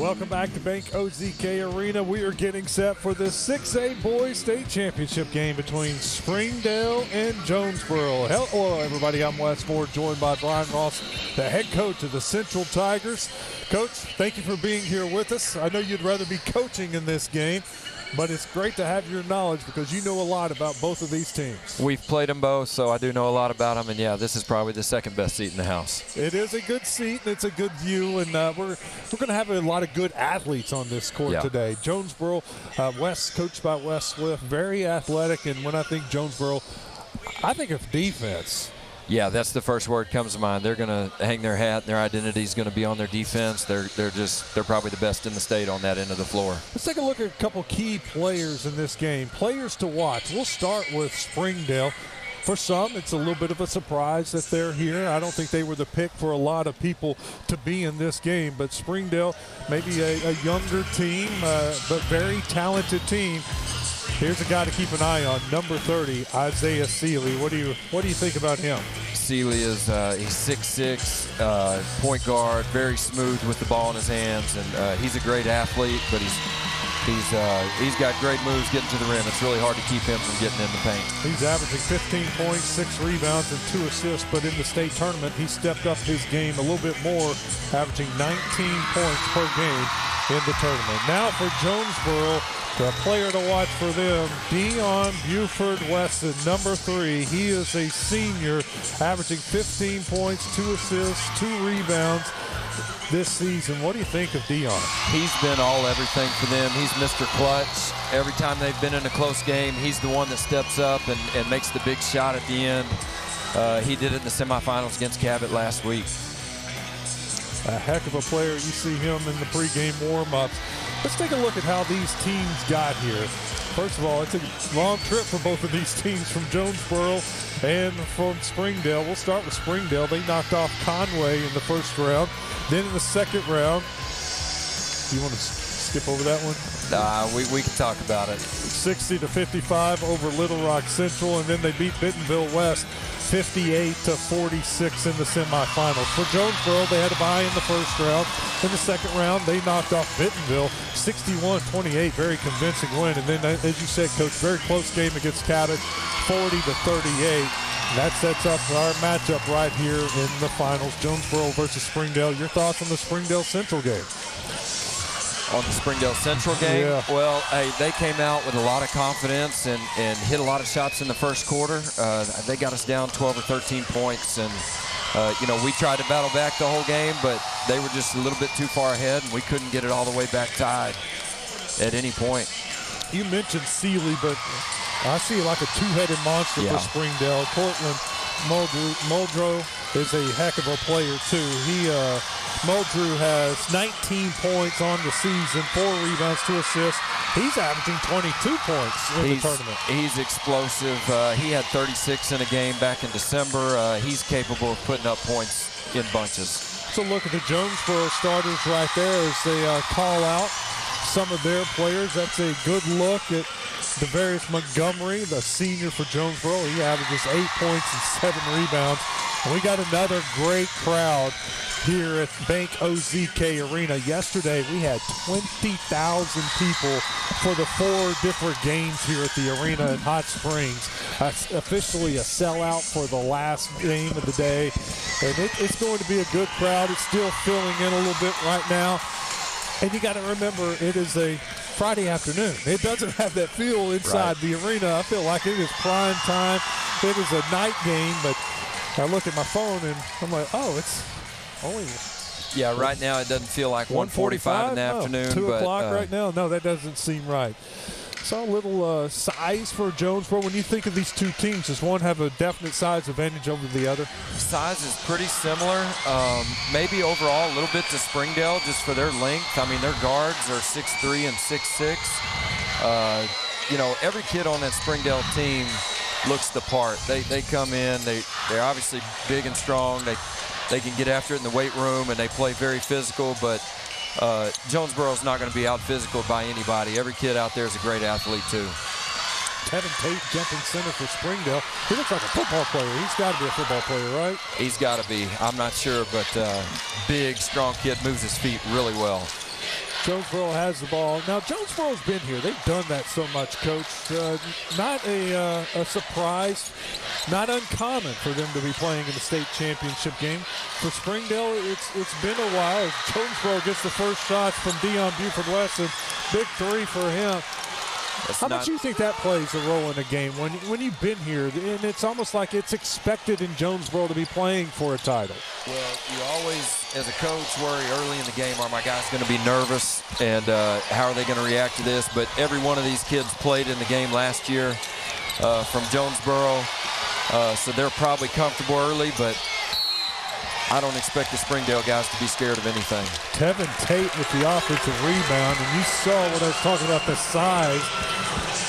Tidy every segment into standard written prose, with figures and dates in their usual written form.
Welcome back to Bank OZK Arena. We are getting set for the 6A Boys State Championship game between Springdale and Jonesboro. Hello, everybody. I'm Wes Ford, joined by Brian Ross, the head coach of the Central Tigers. Coach, thank you for being here with us. I know you'd rather be coaching in this game, but it's great to have your knowledge because you know a lot about both of these teams. We've played them both, so I do know a lot about them. And, yeah, this is probably the second best seat in the house. It is a good seat, and it's a good view. And we're going to have a lot of good athletes on this court today. Jonesboro, coached by Wes Swift, very athletic. And when I think Jonesboro, I think of defense. Yeah, that's the first word comes to mind. They're going to hang their hat, and their identity is going to be on their defense. They're probably the best in the state on that end of the floor. Let's take a look at a couple key players in this game. Players to watch. We'll start with Springdale. For some, it's a little bit of a surprise that they're here. I don't think they were the pick for a lot of people to be in this game, but Springdale, maybe a younger team, but very talented team. Here's a guy to keep an eye on, number 30, Isaiah Seeley. What do you think about him? Seeley is he's 6'6", point guard, very smooth with the ball in his hands, and he's a great athlete, but he's got great moves getting to the rim. It's really hard to keep him from getting in the paint. He's averaging 15 points, 6 rebounds, and 2 assists, but in the state tournament, he stepped up his game a little bit more, averaging 19 points per game in the tournament. Now for Jonesboro, the player to watch for them, Dion Buford Weston, number 3. He is a senior, averaging 15 points, 2 assists, 2 rebounds this season. What do you think of Dion? He's been all everything for them. He's Mr. Clutch. Every time they've been in a close game, he's the one that steps up and makes the big shot at the end. He did it in the semifinals against KAFT last week. A heck of a player. You see him in the pregame warm-ups. Let's take a look at how these teams got here. First of all, it's a long trip for both of these teams, from Jonesboro and from Springdale. We'll start with Springdale. They knocked off Conway in the first round. Then in the second round, you want to skip over that one? Nah, we can talk about it. 60-55 over Little Rock Central, and then they beat Bentonville West 58-46 in the semifinals. For Jonesboro, they had a bye in the first round. In the second round, they knocked off Bentonville 61-28, very convincing win. And then, as you said, Coach, very close game against KETS, 40-38. That sets up our matchup right here in the finals, Jonesboro versus Springdale. Your thoughts on the Springdale Central game? On the Springdale Central game? Yeah. Well, hey, they came out with a lot of confidence and hit a lot of shots in the first quarter. They got us down 12 or 13 points, and we tried to battle back the whole game, but they were just a little bit too far ahead, and we couldn't get it all the way back tied at any point. You mentioned Seeley, but I see like a two-headed monster for Springdale. Cortland Muldrow is a heck of a player, too. Muldrew has 19 points on the season, 4 rebounds, 2 assists. He's averaging 22 points in the tournament. He's explosive. He had 36 in a game back in December. He's capable of putting up points in bunches. So look at the Jonesboro starters right there as they call out some of their players. That's a good look at Devarius Montgomery, the senior for Jonesboro. He averages 8 points and 7 rebounds. And we got another great crowd here at Bank OZK Arena. Yesterday, we had 20,000 people for the 4 different games here at the arena in Hot Springs. Officially a sellout for the last game of the day. And it's going to be a good crowd. It's still filling in a little bit right now. And you got to remember, it is a Friday afternoon. It doesn't have that feel inside the arena. I feel like it is prime time. It is a night game, but I look at my phone and I'm like, oh, it's only... Yeah, right now it doesn't feel like 1:45 in the afternoon. 2 o'clock right now? No, that doesn't seem right. So a little size for Jonesboro. When you think of these two teams, does one have a definite size advantage over the other? Size is pretty similar. Maybe overall a little bit to Springdale just for their length. I mean, their guards are 6'3" and 6'6". Every kid on that Springdale team looks the part. They come in, they're obviously big and strong. They can get after it in the weight room, and they play very physical, but Jonesboro's not going to be out physical by anybody. Every kid out there is a great athlete, too. Tevin Tate jumping center for Springdale. He looks like a football player. He's got to be a football player, right? He's got to be. I'm not sure, but big, strong kid, moves his feet really well. Jonesboro has the ball. Now, Jonesboro's been here. They've done that so much, Coach. Not a surprise, not uncommon for them to be playing in the state championship game. For Springdale, it's been a while. Jonesboro gets the first shots from Dion Buford-Wesson. Big three for him. How much do you think that plays a role in a game when you've been here, and it's almost like it's expected in Jonesboro to be playing for a title? Well, you always, as a coach, worry early in the game, are my guys going to be nervous, and how are they going to react to this? But every one of these kids played in the game last year from Jonesboro, so they're probably comfortable early, but I don't expect the Springdale guys to be scared of anything. Tevin Tate with the offensive rebound, and you saw what I was talking about, the size.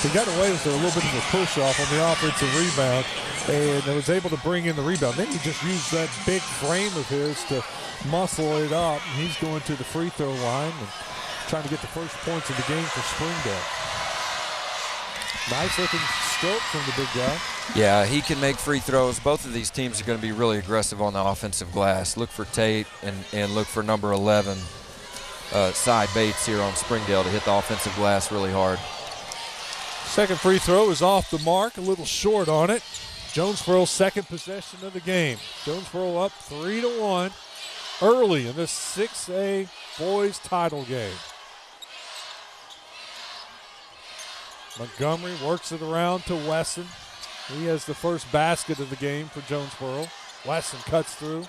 He got away with a little bit of a push-off on the offensive rebound and was able to bring in the rebound. Then he just used that big frame of his to muscle it up, and he's going to the free throw line and trying to get the first points of the game for Springdale. Nice looking stroke from the big guy. Yeah, he can make free throws. Both of these teams are going to be really aggressive on the offensive glass. Look for Tate and look for number 11, Cy Bates here on Springdale to hit the offensive glass really hard. Second free throw is off the mark, a little short on it. Jonesboro's second possession of the game. Jonesboro up 3-1 early in this 6A boys title game. Montgomery works it around to Wesson. He has the first basket of the game for Jonesboro. Wesson cuts through.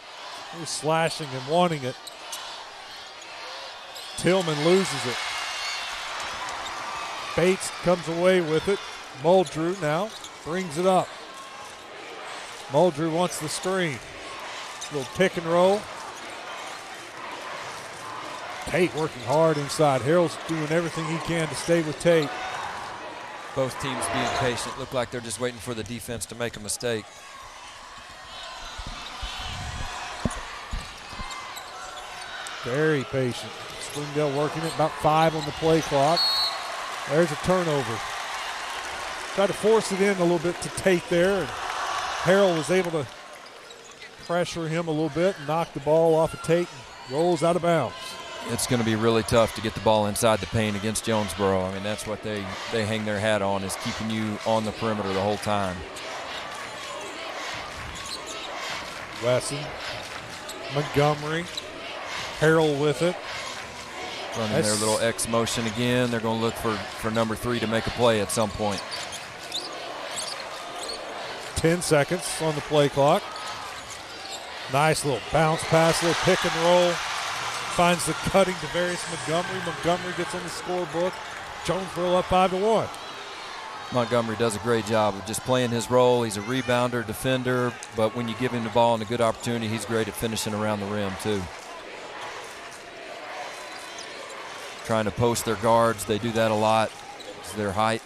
He's slashing and wanting it. Tillman loses it. Bates comes away with it. Muldrew now brings it up. Muldrew wants the screen. Little pick and roll. Tate working hard inside. Harrell's doing everything he can to stay with Tate. Both teams being patient. Look like they're just waiting for the defense to make a mistake. Very patient. Springdale working it, about 5 on the play clock. There's a turnover. Tried to force it in a little bit to Tate there, and Harrell was able to pressure him a little bit and knock the ball off of Tate and rolls out of bounds. It's going to be really tough to get the ball inside the paint against Jonesboro. I mean, that's what they hang their hat on, is keeping you on the perimeter the whole time. Wesson, Montgomery, Harrell with it. Running their little X motion again. They're going to look for number 3 to make a play at some point. 10 seconds on the play clock. Nice little bounce pass, little pick and roll. Finds the cutting to Darius Montgomery. Montgomery gets on the scorebook. Jonesboro up 5-1. Montgomery does a great job of just playing his role. He's a rebounder, defender, but when you give him the ball and a good opportunity, he's great at finishing around the rim too. Trying to post their guards. They do that a lot. It's their height.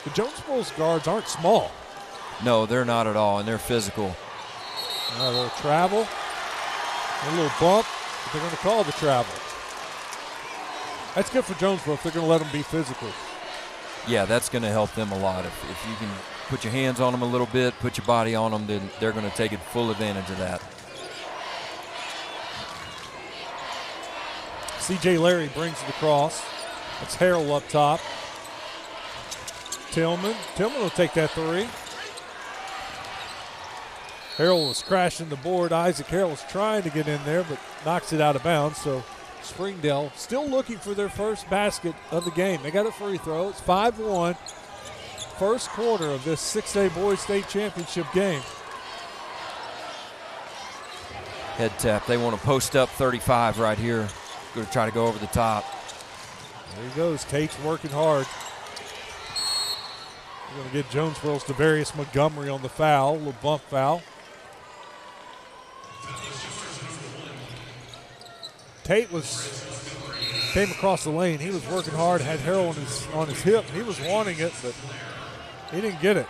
The Jonesboro's guards aren't small. No, they're not at all, and they're physical. A little travel. A little bump, but they're going to call the travel. That's good for Jonesboro if they're going to let them be physical. Yeah, that's going to help them a lot. If you can put your hands on them a little bit, put your body on them, then they're going to take full advantage of that. C.J. Larry brings it across. It's Harrell up top. Tillman will take that 3. Harrell was crashing the board. Isaac Harrell was trying to get in there, but knocks it out of bounds. So Springdale still looking for their first basket of the game. They got a free throw. It's 5-1. First quarter of this 6A Boys State Championship game. Head tap. They want to post up 35 right here. Going to try to go over the top. There he goes. Tate's working hard. We're going to get Jonesboro's Devarius Montgomery on the foul. A little bump foul. Tate came across the lane. He was working hard, had Harrell on his hip. He was wanting it, but he didn't get it.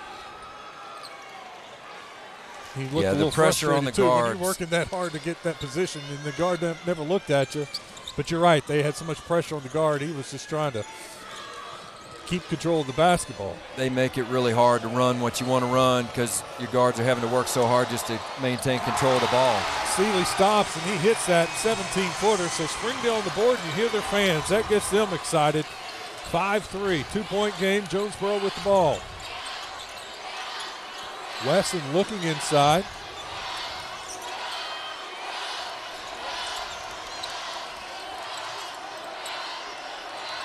He looked a little pressure on the guards. When you're working that hard to get that position, and the guard never looked at you. But you're right. They had so much pressure on the guard. He was just trying to keep control of the basketball. They make it really hard to run what you want to run because your guards are having to work so hard just to maintain control of the ball. Seeley stops, and he hits that 17-footer. So Springdale on the board, and you hear their fans. That gets them excited. 5-3, 2-point game. Jonesboro with the ball. Wesson looking inside.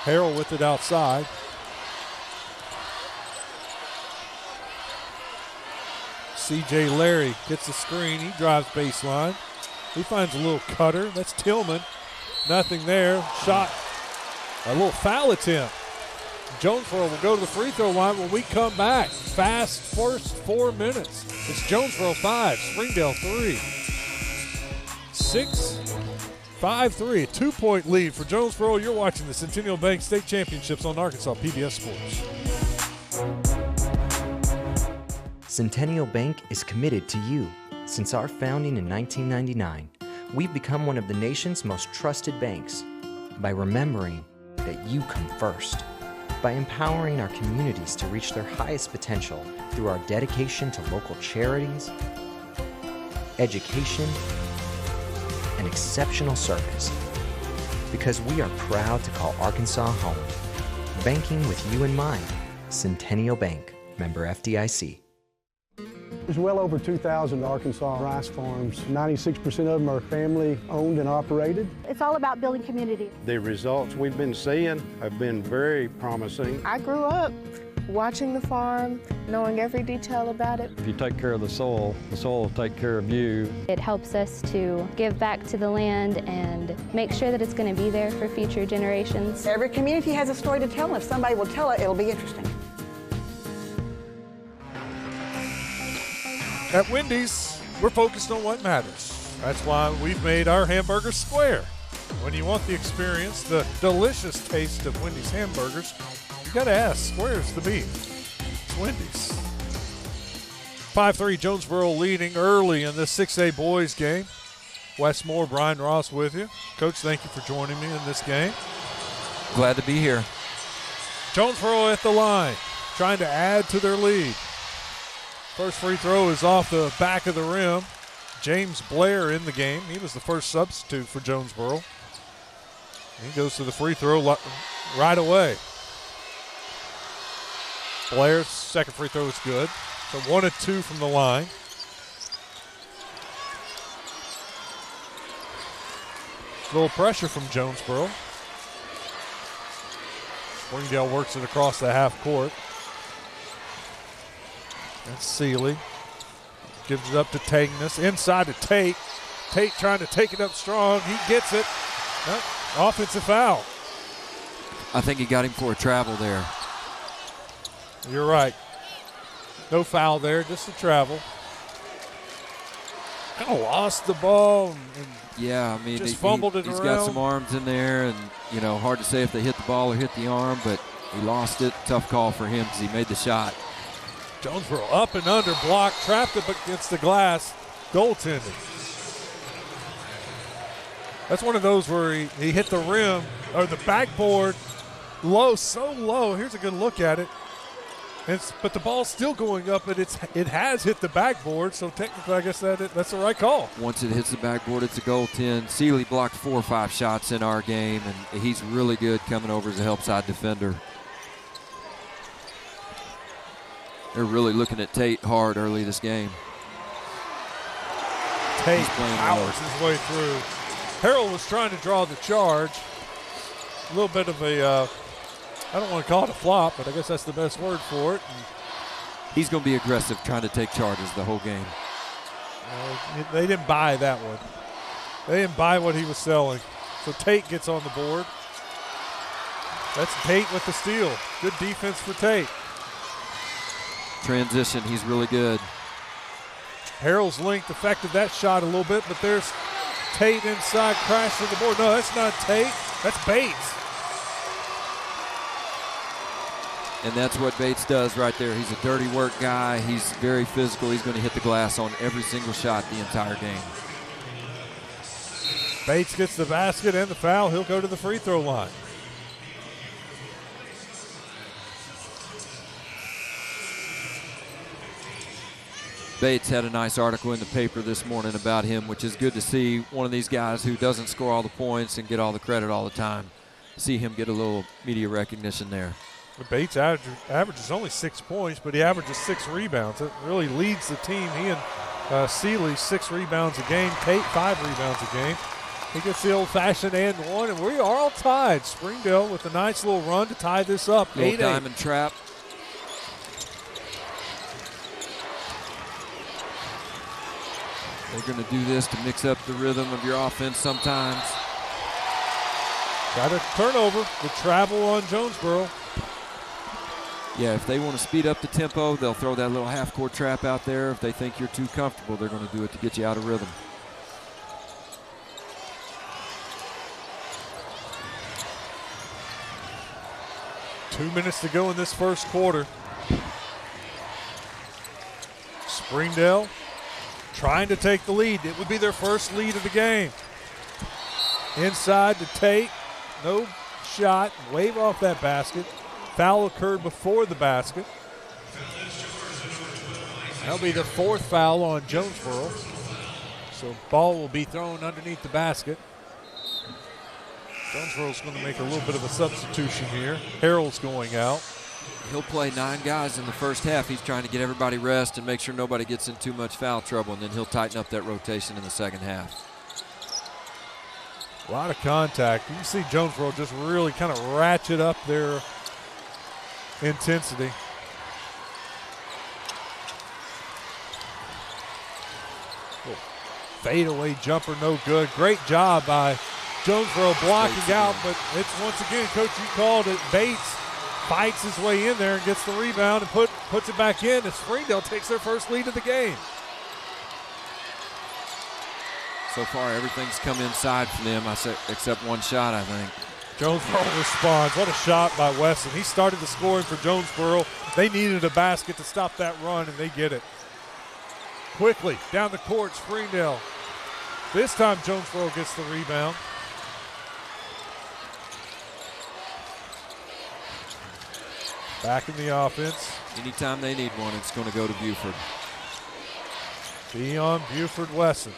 Harrell with it outside. C.J. Larry gets the screen. He drives baseline. He finds a little cutter. That's Tillman. Nothing there. Shot. A little foul attempt. Jonesboro will go to the free throw line when we come back. Fast first 4 minutes. It's Jonesboro 5, Springdale 3. 5-3, a 2-point lead for Jonesboro. You're watching the Centennial Bank State Championships on Arkansas PBS Sports. Centennial Bank is committed to you. Since our founding in 1999, we've become one of the nation's most trusted banks by remembering that you come first, by empowering our communities to reach their highest potential through our dedication to local charities, education, and exceptional service. Because we are proud to call Arkansas home. Banking with you in mind. Centennial Bank, member FDIC. There's well over 2,000 Arkansas rice farms. 96% of them are family owned and operated. It's all about building community. The results we've been seeing have been very promising. I grew up watching the farm, knowing every detail about it. If you take care of the soil will take care of you. It helps us to give back to the land and make sure that it's going to be there for future generations. Every community has a story to tell, and if somebody will tell it, it'll be interesting. At Wendy's, we're focused on what matters. That's why we've made our hamburgers square. When you want the experience, the delicious taste of Wendy's hamburgers, you gotta ask, square's the beef. It's Wendy's. 5-3, Jonesboro leading early in this 6A boys game. Wes Moore, Brian Ross with you. Coach, thank you for joining me in this game. Glad to be here. Jonesboro at the line, trying to add to their lead. First free throw is off the back of the rim. James Blair in the game. He was the first substitute for Jonesboro. He goes to the free throw right away. Blair's second free throw is good. So 1 of 2 from the line. A little pressure from Jonesboro. Springdale works it across the half court. That's Seeley. Gives it up to Tagnus. Inside to Tate. Tate trying to take it up strong. He gets it. Nope. Offensive foul. I think he got him for a travel there. You're right. No foul there, just a travel. Kind of lost the ball. And yeah, I mean, just fumbled it he's around. got some arms in there, and, you know, hard to say if they hit the ball or hit the arm, but he lost it. Tough call for him because he made the shot. Jonesboro up and under, block, trapped it against the glass, goaltending. That's one of those where he hit the rim, or the backboard, low, so low. Here's a good look at it. But the ball's still going up, and it has hit the backboard, so technically I guess that's the right call. Once it hits the backboard, it's a goaltend. Seeley blocked 4 or 5 shots in our game, and he's really good coming over as a help side defender. They're really looking at Tate hard early this game. Tate powers his way through. Harrell was trying to draw the charge. A little bit of a, I don't want to call it a flop, but I guess that's the best word for it. And he's going to be aggressive trying to take charges the whole game. They didn't buy that one. They didn't buy what he was selling. So Tate gets on the board. That's Tate with the steal. Good defense for Tate. Transition, he's really good. Harrell's length affected that shot a little bit, but there's Tate inside, crash to the board. No, that's not Tate. That's Bates. And that's what Bates does right there. He's a dirty work guy. He's very physical. He's going to hit the glass on every single shot the entire game. Bates gets the basket and the foul. He'll go to the free throw line. Bates had a nice article in the paper this morning about him, which is good to see. One of these guys who doesn't score all the points and get all the credit all the time. See him get a little media recognition there. Bates averages only 6 points, but he averages 6 rebounds. It really leads the team. He and Seeley 6 rebounds a game. Tate 5 rebounds a game. He gets the old-fashioned and one, and we are all tied. Springdale with a nice little run to tie this up. Little diamond trap. They're going to do this to mix up the rhythm of your offense sometimes. Got a turnover. The travel on Jonesboro. Yeah, if they want to speed up the tempo, they'll throw that little half-court trap out there. If they think you're too comfortable, they're going to do it to get you out of rhythm. Two minutes to go in this first quarter. Springdale trying to take the lead. It would be their first lead of the game. Inside to Tate. No shot. Wave off that basket. Foul occurred before the basket. That'll be the 4th foul on Jonesboro. So ball will be thrown underneath the basket. Jonesboro's going to make a little bit of a substitution here. Harrell's going out. He'll play 9 guys in the first half. He's trying to get everybody rest and make sure nobody gets in too much foul trouble, and then he'll tighten up that rotation in the second half. A lot of contact. You can see Jonesboro just really kind of ratchet up their intensity. Fadeaway jumper, no good. Great job by Jonesboro blocking out, but it's once again, Coach, you called it. Bates fights his way in there and gets the rebound and puts it back in, and Springdale takes their first lead of the game. So far, everything's come inside for them, except one shot, I think. Jonesboro responds. What a shot by Wesson. He started the scoring for Jonesboro. They needed a basket to stop that run, and they get it. Quickly, down the court, Springdale. This time, Jonesboro gets the rebound. Back in the offense. Anytime they need one, it's going to go to Buford. Dion Buford-Wesson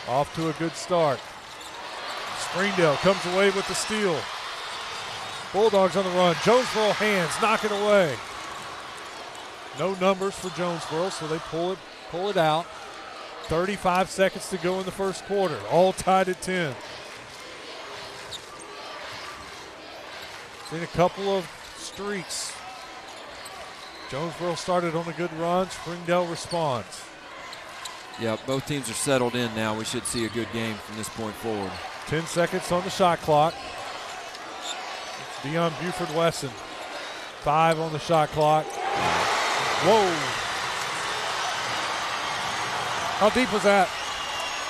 off to a good start. Springdale comes away with the steal. Bulldogs on the run. Jonesboro hands, knock it away. No numbers for Jonesboro, so they pull it out. 35 seconds to go in the first quarter. All tied at 10. Seen a couple of streaks. Jonesboro started on a good run. Springdale responds. Yeah, both teams are settled in now. We should see a good game from this point forward. 10 seconds on the shot clock. Dion Buford-Wesson. 5 on the shot clock. Whoa. How deep was that?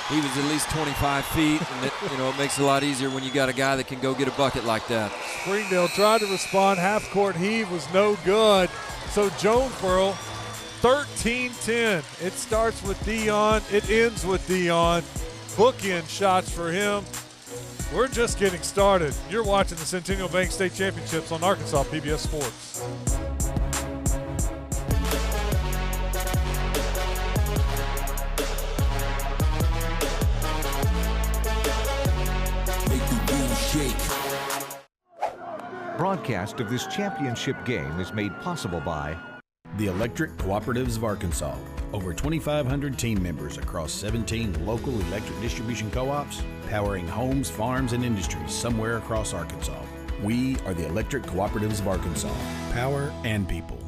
He was at least 25 feet, and it makes it a lot easier when you got a guy that can go get a bucket like that. Springdale tried to respond. Half-court heave was no good. So Jonesboro, 13-10. It starts with Dion. It ends with Dion. Bookend shots for him. We're just getting started. You're watching the Centennial Bank State Championships on Arkansas PBS Sports. Broadcast of this championship game is made possible by the Electric Cooperatives of Arkansas. Over 2,500 team members across 17 local electric distribution co-ops, powering homes, farms, and industries somewhere across Arkansas. We are the Electric Cooperatives of Arkansas. Power and people.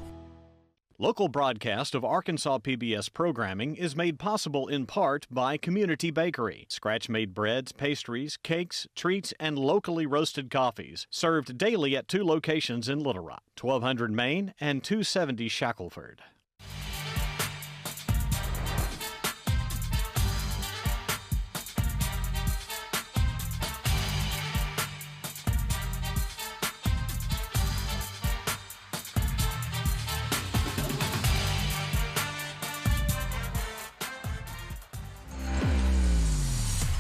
Local broadcast of Arkansas PBS programming is made possible in part by Community Bakery. Scratch-made breads, pastries, cakes, treats, and locally roasted coffees. Served daily at 2 locations in Little Rock, 1200 Main and 270 Shackelford.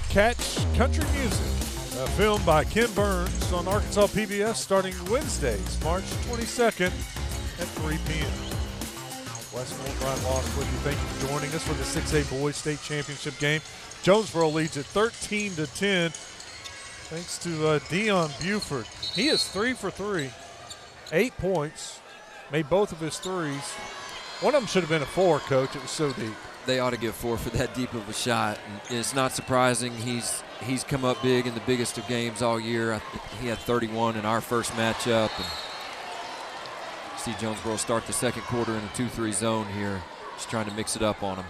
KETS Country Music, a film by Ken Burns on Arkansas PBS starting Wednesdays, March 22nd at 3 p.m. Westmore, Brian Lost, what do you think for joining us for the 6A Boys State Championship game? Jonesboro leads at 13-10 thanks to Dion Buford. He is 3 for 3, 8 points, made both of his threes. One of them should have been a 4, Coach. It was so deep. They ought to give 4 for that deep of a shot. And it's not surprising. He's come up big in the biggest of games all year. He had 31 in our first matchup. And see Jonesboro start the second quarter in a 2-3 zone here. Just trying to mix it up on them.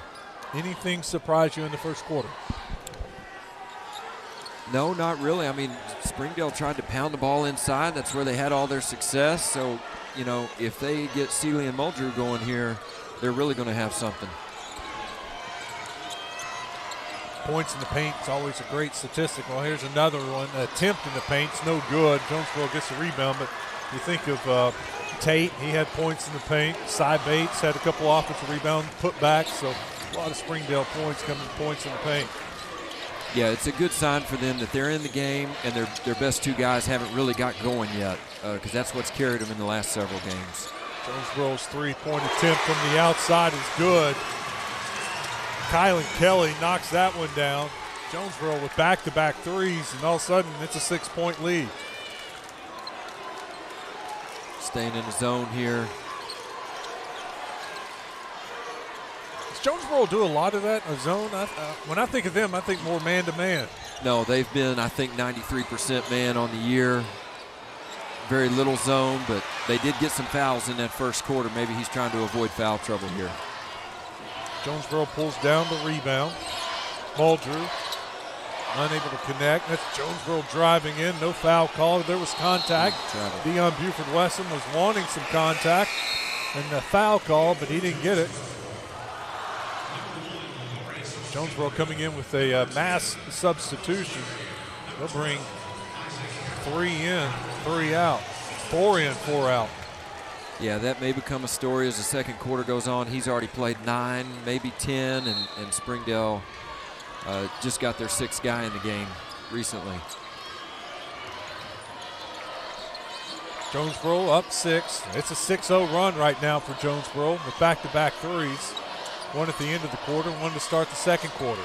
Anything surprise you in the first quarter? No, not really. I mean, Springdale tried to pound the ball inside. That's where they had all their success. So, you know, if they get Seeley and Muldrew going here, they're really going to have something. Points in the paint is always a great statistic. Well, here's another one. Attempt in the paint's no good. Jonesboro gets the rebound, but you think of Tate. He had points in the paint. Cy Bates had a couple offensive rebounds, put back. So a lot of Springdale points coming points in the paint. Yeah, it's a good sign for them that they're in the game and their best 2 guys haven't really got going yet, because that's what's carried them in the last several games. Jonesboro's 3-point attempt from the outside is good. Kylan Kelly knocks that one down. Jonesboro with back-to-back threes, and all of a sudden it's a 6-point lead. Staying in the zone here. Does Jonesboro do a lot of that in a zone? When I think of them, I think more man-to-man. No, they've been, I think, 93% man on the year. Very little zone, but they did get some fouls in that first quarter. Maybe he's trying to avoid foul trouble here. Jonesboro pulls down the rebound. Muldrew unable to connect. That's Jonesboro driving in. No foul call. There was contact. Dion Buford Wesson was wanting some contact and the foul call, but he didn't get it. Jonesboro coming in with a mass substitution. They'll bring 3 in, 3 out. 4 in, 4 out. Yeah, that may become a story as the second quarter goes on. He's already played 9, maybe 10, and Springdale just got their 6th guy in the game recently. Jonesboro up 6. It's a 6-0 run right now for Jonesboro with back-to-back threes. One at the end of the quarter, one to start the second quarter.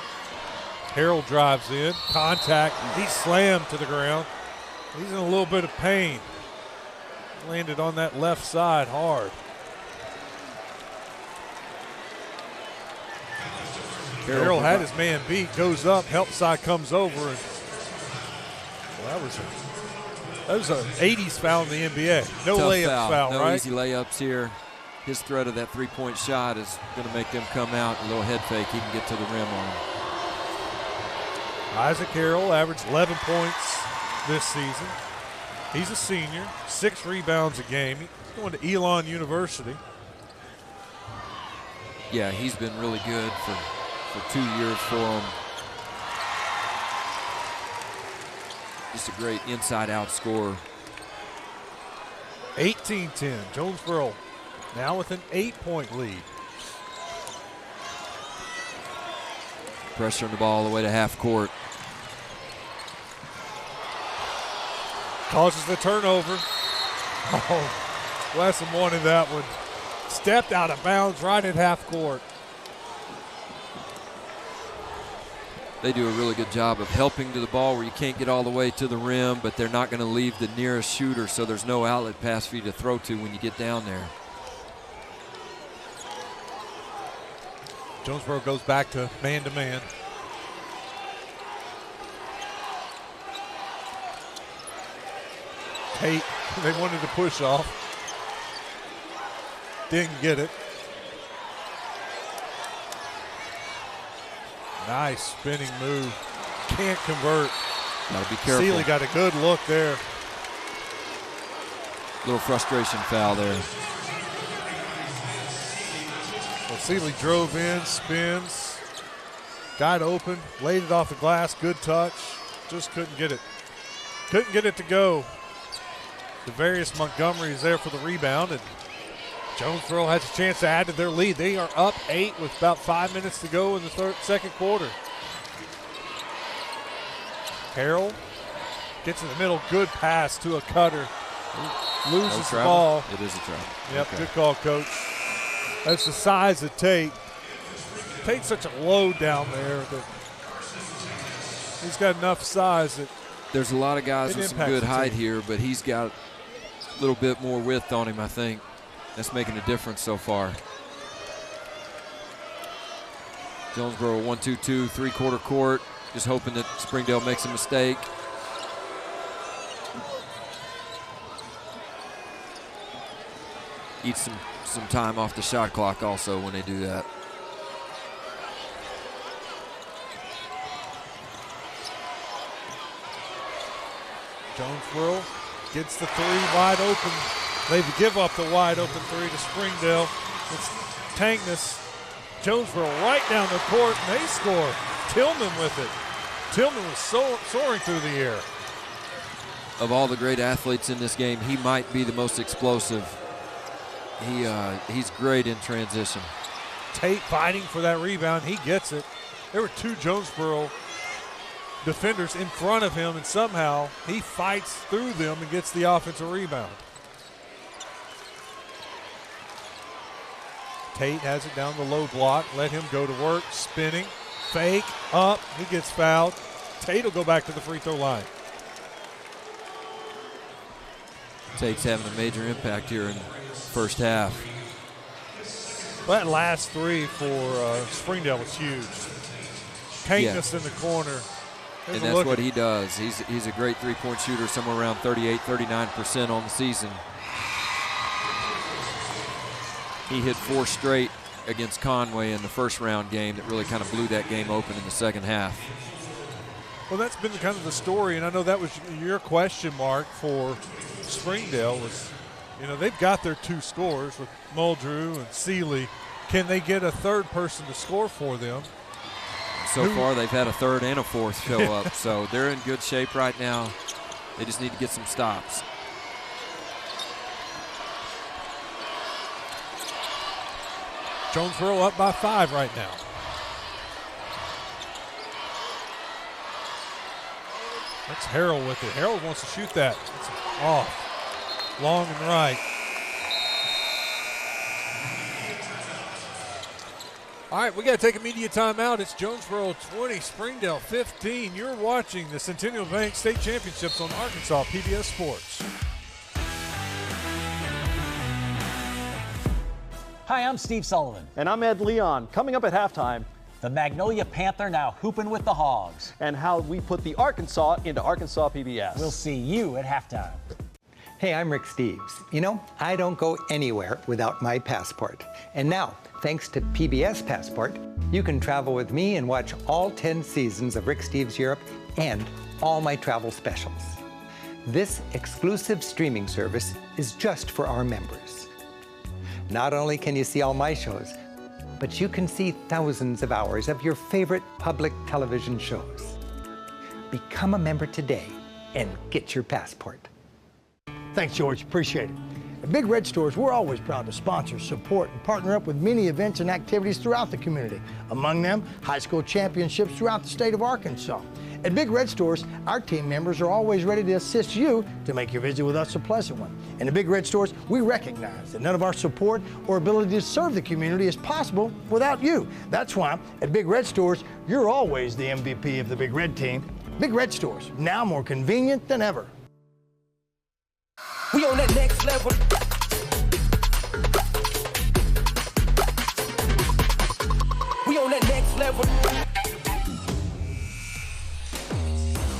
Harrell drives in, contact, he's slammed to the ground. He's in a little bit of pain. Landed on that left side hard. Harrell had his man beat, goes up, help side comes over, and well, that was an 80s foul in the NBA. No layup foul, no right? Easy layups here. His threat of that 3-point shot is going to make them come out. A little head fake, he can get to the rim on him. Isaac Harrell averaged 11 points this season. He's a senior, 6 rebounds a game. He's going to Elon University. Yeah, he's been really good for 2 years for him. Just a great inside-out scorer. 18-10, Jonesboro now with an 8-point lead. Pressure on the ball all the way to half court. Causes the turnover. Oh, Wesson wanted that one. Stepped out of bounds right at half court. They do a really good job of helping to the ball where you can't get all the way to the rim, but they're not going to leave the nearest shooter, so there's no outlet pass for you to throw to when you get down there. Jonesboro goes back to man-to-man. Tate, they wanted to push off. Didn't get it. Nice spinning move. Can't convert. Gotta be careful. Seeley got a good look there. Little frustration foul there. Well, Seeley drove in, spins, got open, laid it off the glass, good touch. Just couldn't get it. Couldn't get it to go. Devarius Montgomery is there for the rebound, and Jonesboro has a chance to add to their lead. They are up 8 with about 5 minutes to go in the second quarter. Harrell gets in the middle, good pass to a cutter. Loses the ball. It is a travel. Yep, okay. Good call, Coach. That's the size of Tate. Tate's such a load down there that he's got enough size that there's a lot of guys with some good height here, but he's got a little bit more width on him, I think. That's making a difference so far. Jonesboro 1-2-2, three-quarter court. Just hoping that Springdale makes a mistake. Eat some time off the shot clock also when they do that. Jonesboro gets the three wide open. They give up the wide open three to Springdale. It's Tangness. Jonesboro right down the court, and they score. Tillman with it. Tillman was soaring through the air. Of all the great athletes in this game, he might be the most explosive. He's great in transition. Tate fighting for that rebound. He gets it. There were two Jonesboro defenders in front of him, and somehow he fights through them and gets the offensive rebound. Tate has it down the low block. Let him go to work. Spinning. Fake. Up. He gets fouled. Tate will go back to the free throw line. Tate's having a major impact here in the first half. That last three for Springdale was huge. Tangness in the corner. And that's what he does. He's a great three-point shooter, somewhere around 38, 39% on the season. He hit 4 straight against Conway in the first round game that really kind of blew that game open in the second half. Well, that's been kind of the story, and I know that was your question mark for Springdale was, you know, they've got their 2 scorers with Muldrew and Seeley. Can they get a third person to score for them? So far, they've had a third and a fourth show up, so they're in good shape right now. They just need to get some stops. Jonesboro up by 5 right now. That's Harrell with it. Harrell wants to shoot that. It's off. Long and right. All right, we got to take a media timeout. It's Jonesboro 20, Springdale 15. You're watching the Centennial Bank State Championships on Arkansas PBS Sports. Hi, I'm Steve Sullivan. And I'm Ed Leon. Coming up at halftime, the Magnolia Panther now hooping with the Hogs. And how we put the Arkansas into Arkansas PBS. We'll see you at halftime. Hey, I'm Rick Steves. You know, I don't go anywhere without my passport. And now, thanks to PBS Passport, you can travel with me and watch all 10 seasons of Rick Steves Europe and all my travel specials. This exclusive streaming service is just for our members. Not only can you see all my shows, but you can see thousands of hours of your favorite public television shows. Become a member today and get your passport. Thanks, George. Appreciate it. At Big Red Stores, we're always proud to sponsor, support, and partner up with many events and activities throughout the community. Among them, high school championships throughout the state of Arkansas. At Big Red Stores, our team members are always ready to assist you to make your visit with us a pleasant one. And at Big Red Stores, we recognize that none of our support or ability to serve the community is possible without you. That's why at Big Red Stores, you're always the MVP of the Big Red team. Big Red Stores, now more convenient than ever. We on that next level. We on that next level.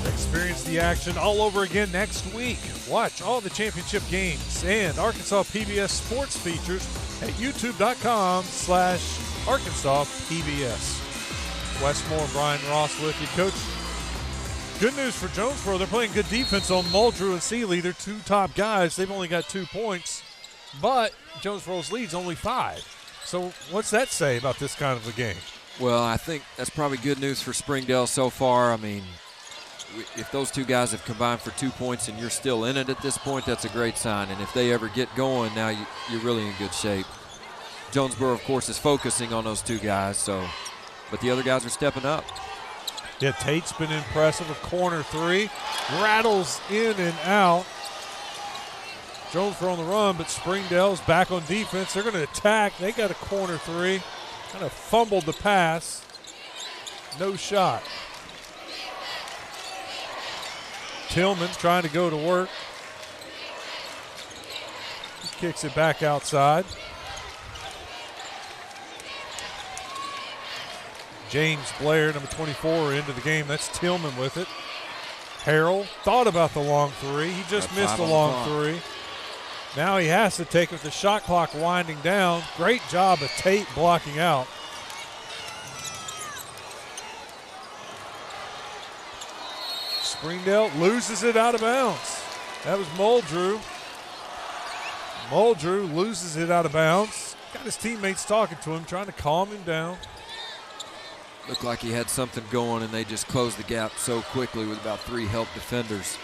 Experience the action all over again next week. Watch all the championship games and Arkansas PBS sports features at youtube.com/Arkansas PBS. Westmore and Brian Ross with you. Coach, good news for Jonesboro. They're playing good defense on Muldrew and Seeley. They're 2 top guys. They've only got 2 points, but Jonesboro's lead's only 5. So what's that say about this kind of a game? Well, I think that's probably good news for Springdale so far. I mean, if those 2 guys have combined for 2 points and you're still in it at this point, that's a great sign. And if they ever get going, now you're really in good shape. Jonesboro, of course, is focusing on those 2 guys, but the other guys are stepping up. Yeah, Tate's been impressive. A corner 3. Rattles in and out. Jonesboro on the run, but Springdale's back on defense. They're going to attack. They got a corner three. Kind of fumbled the pass. No shot. Tillman trying to go to work. He kicks it back outside. James Blair, number 24, into the game. That's Tillman with it. Harrell thought about the long three. He just missed the long three. Now he has to take it with the shot clock winding down. Great job of Tate blocking out. Springdale loses it out of bounds. That was Muldrew. Muldrew loses it out of bounds. Got his teammates talking to him, trying to calm him down. Looked like he had something going, and they just closed the gap so quickly with about 3 help defenders.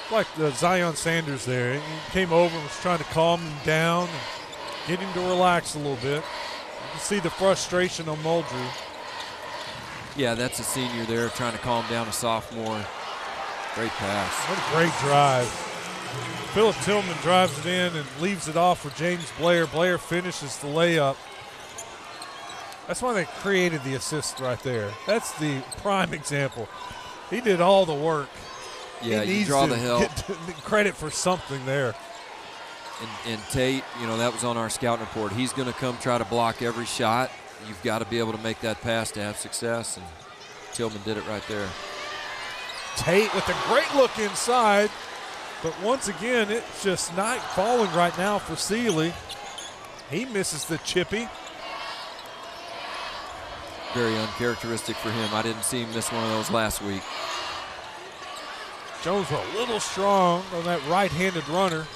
Like Zion Sanders there. He came over and was trying to calm him down and get him to relax a little bit. You can see the frustration on Muldrew. Yeah, that's a senior there trying to calm down a sophomore. Great pass. What a great drive. Philip Tillman drives it in and leaves it off for James Blair. Blair finishes the layup. That's why they created the assist right there. That's the prime example. He did all the work. Yeah, you draw the help. Get credit for something there. And Tate, you know, that was on our scouting report. He's going to come try to block every shot. You've got to be able to make that pass to have success, and Tillman did it right there. Tate with a great look inside, but once again, it's just not falling right now for Seeley. He misses the chippy. Very uncharacteristic for him. I didn't see him miss one of those last week. Jonesboro a little strong on that right-handed runner.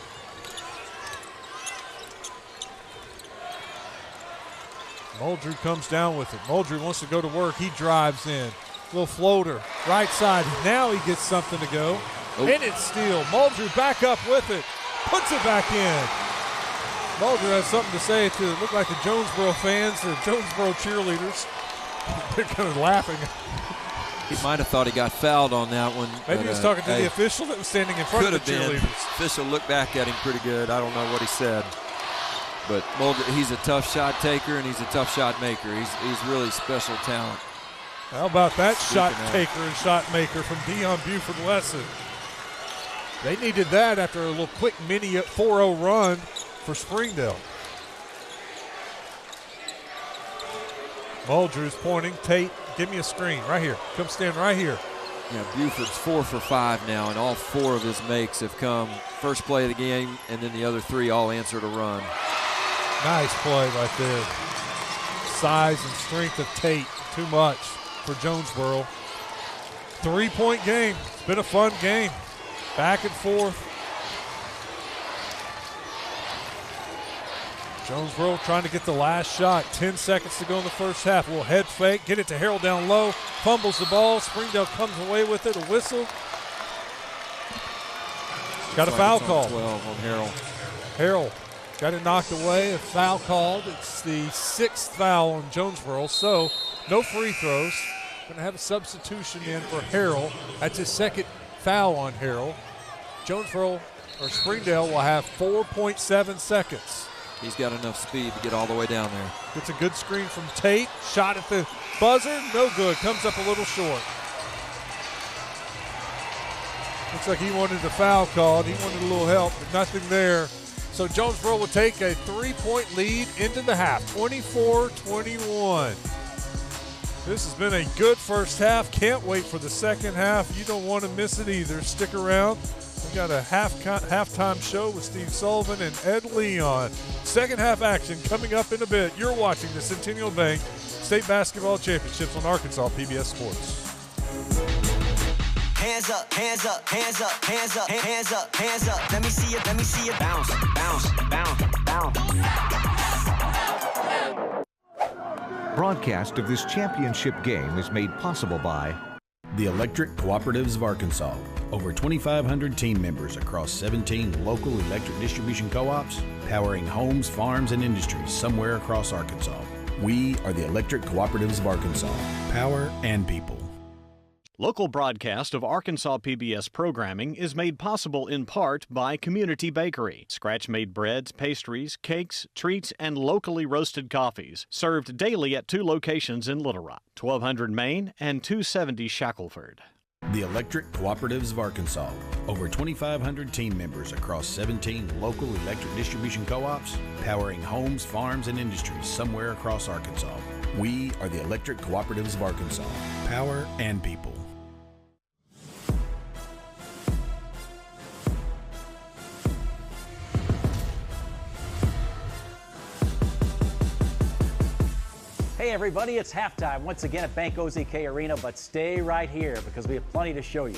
Muldrew comes down with it. Muldrew wants to go to work. He drives in. Little floater, right side. Now he gets something to go. Oh. And it's steal. Muldrew back up with it. Puts it back in. Muldrew has something to say to look like the Jonesboro fans, the Jonesboro cheerleaders. They're kind of laughing. He might have thought he got fouled on that one. Maybe he was talking to the official that was standing in front of the cheerleaders. Official looked back at him pretty good. I don't know what he said. But Mulder, he's a tough shot taker and he's a tough shot maker. He's really special talent. How about that shot taker and shot maker from Dion Buford-Wesson? They needed that after a little quick mini 4-0 run for Springdale. Muldrew's pointing. Tate, give me a screen right here. Come stand right here. Yeah, Buford's 4 for 5 now, and all 4 of his makes have come first play of the game, and then the other 3 all answered a run. Nice play right there. Size and strength of Tate, too much for Jonesboro. 3-point game. It's been a fun game. Back and forth. Jonesboro trying to get the last shot. 10 seconds to go in the first half. A little head fake. Get it to Harrell down low. Fumbles the ball. Springdale comes away with it. A whistle. Got a foul call. 12 on Harrell. Harrell got it knocked away. A foul called. It's the 6th foul on Jonesboro. So no free throws. Going to have a substitution in for Harrell. That's his 2nd foul on Harrell. Jonesboro or Springdale will have 4.7 seconds. He's got enough speed to get all the way down there. Gets a good screen from Tate. Shot at the buzzer. No good. Comes up a little short. Looks like he wanted the foul called. He wanted a little help, but nothing there. So Jonesboro will take a 3-point lead into the half, 24-21. This has been a good first half. Can't wait for the second half. You don't want to miss it either. Stick around. We got a halftime show with Steve Sullivan and Ed Leon. Second half action coming up in a bit. You're watching the Centennial Bank State Basketball Championships on Arkansas PBS Sports. Hands up, hands up, hands up, hands up, hands up, hands up. Let me see you bounce, bounce, bounce, bounce. Broadcast of this championship game is made possible by the Electric Cooperatives of Arkansas. Over 2,500 team members across 17 local electric distribution co-ops, powering homes, farms, and industries somewhere across Arkansas. We are the Electric Cooperatives of Arkansas. Power and people. Local broadcast of Arkansas PBS programming is made possible in part by Community Bakery. Scratch-made breads, pastries, cakes, treats, and locally roasted coffees. Served daily at 2 locations in Little Rock, 1200 Main and 270 Shackelford. The Electric Cooperatives of Arkansas. Over 2,500 team members across 17 local electric distribution co-ops, powering homes, farms, and industries somewhere across Arkansas. We are the Electric Cooperatives of Arkansas. Power and people. Hey everybody, it's halftime once again at Bank OZK Arena, but stay right here because we have plenty to show you.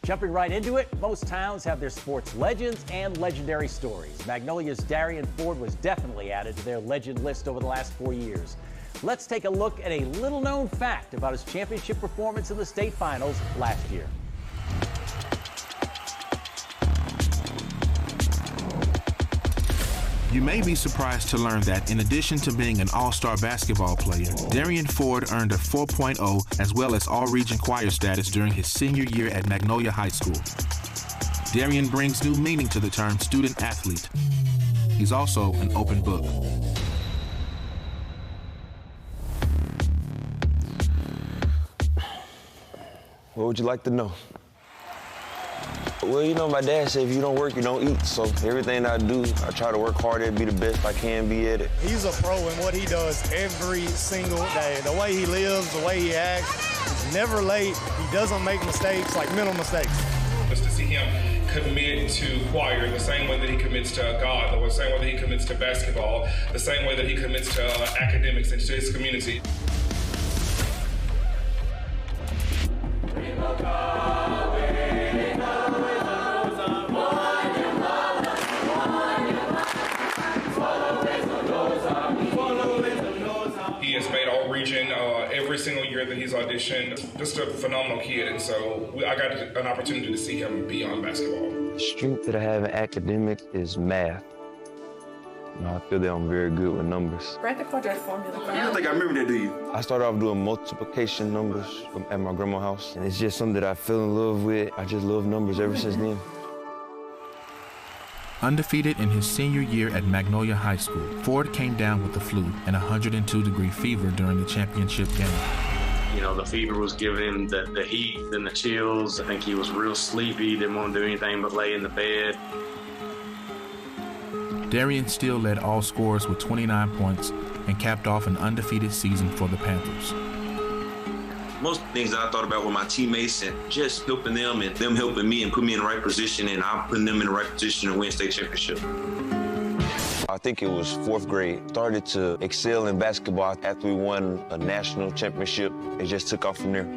Jumping right into it, most towns have their sports legends and legendary stories. Magnolia's Darian Ford was definitely added to their legend list over the last 4 years. Let's take a look at a little-known fact about his championship performance in the state finals last year. You may be surprised to learn that in addition to being an all-star basketball player, Darian Ford earned a 4.0 as well as all-region choir status during his senior year at Magnolia High School. Darian brings new meaning to the term student athlete. He's also an open book. What would you like to know? Well, you know, my dad said if you don't work, you don't eat. So everything I do, I try to work hard at it, be the best I can be at it. He's a pro in what he does every single day. The way he lives, the way he acts, he's never late. He doesn't make mistakes, like mental mistakes. Just to see him commit to choir the same way that he commits to God, the same way that he commits to basketball, the same way that he commits to academics and to his community. He has made all region every single year that he's auditioned. Just a phenomenal kid, and so I got an opportunity to see him beyond basketball. The strength that I have in academics is math. You know, I feel that I'm very good with numbers. Write the quadratic formula. You don't think I remember that, do you? I started off doing multiplication numbers at my grandma's house, and it's just something that I fell in love with. I just love numbers ever since then. Undefeated in his senior year at Magnolia High School, Ford came down with the flu and 102-degree fever during the championship game. You know, the fever was giving him the heat and the chills. I think he was real sleepy, didn't want to do anything but lay in the bed. Darian still led all scorers with 29 points and capped off an undefeated season for the Panthers. Most things that I thought about were my teammates and just helping them and them helping me and put me in the right position, and I'm putting them in the right position to win state championship. I think it was 4th grade. Started to excel in basketball after we won a national championship. It just took off from there.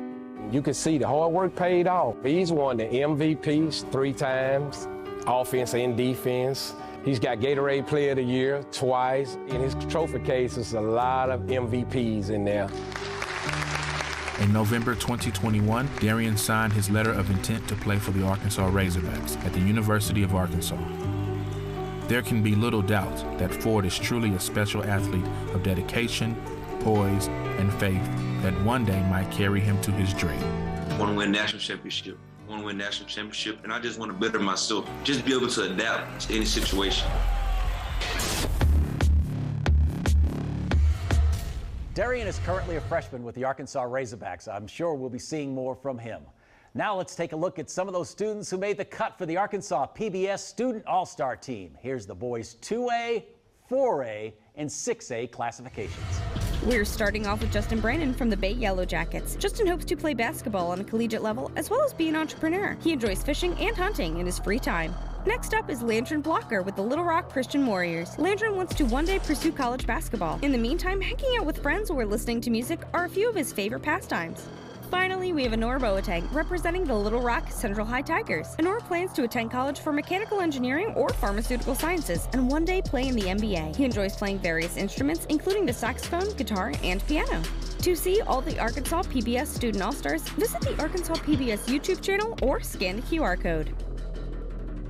You can see the hard work paid off. He's won the MVPs 3 times, offense and defense. He's got Gatorade Player of the Year twice. In his trophy case, there's a lot of MVPs in there. In November 2021, Darian signed his letter of intent to play for the Arkansas Razorbacks at the University of Arkansas. There can be little doubt that Ford is truly a special athlete of dedication, poise, and faith that one day might carry him to his dream. I want to win national championship. I want to win national championship, and I just want to better myself. Just be able to adapt to any situation. Darian is currently a freshman with the Arkansas Razorbacks. I'm sure we'll be seeing more from him. Now let's take a look at some of those students who made the cut for the Arkansas PBS Student All-Star Team. Here's the boys' 2A, 4A, and 6A classifications. We're starting off with Justin Brandon from the Bay Yellow Jackets. Justin hopes to play basketball on a collegiate level as well as be an entrepreneur. He enjoys fishing and hunting in his free time. Next up is Landron Blocker with the Little Rock Christian Warriors. Landron wants to one day pursue college basketball. In the meantime, hanging out with friends or listening to music are a few of his favorite pastimes. Finally, we have Honor Boateng representing the Little Rock Central High Tigers. Honor plans to attend college for mechanical engineering or pharmaceutical sciences and one day play in the NBA. He enjoys playing various instruments, including the saxophone, guitar, and piano. To see all the Arkansas PBS Student All-Stars, visit the Arkansas PBS YouTube channel or scan the QR code.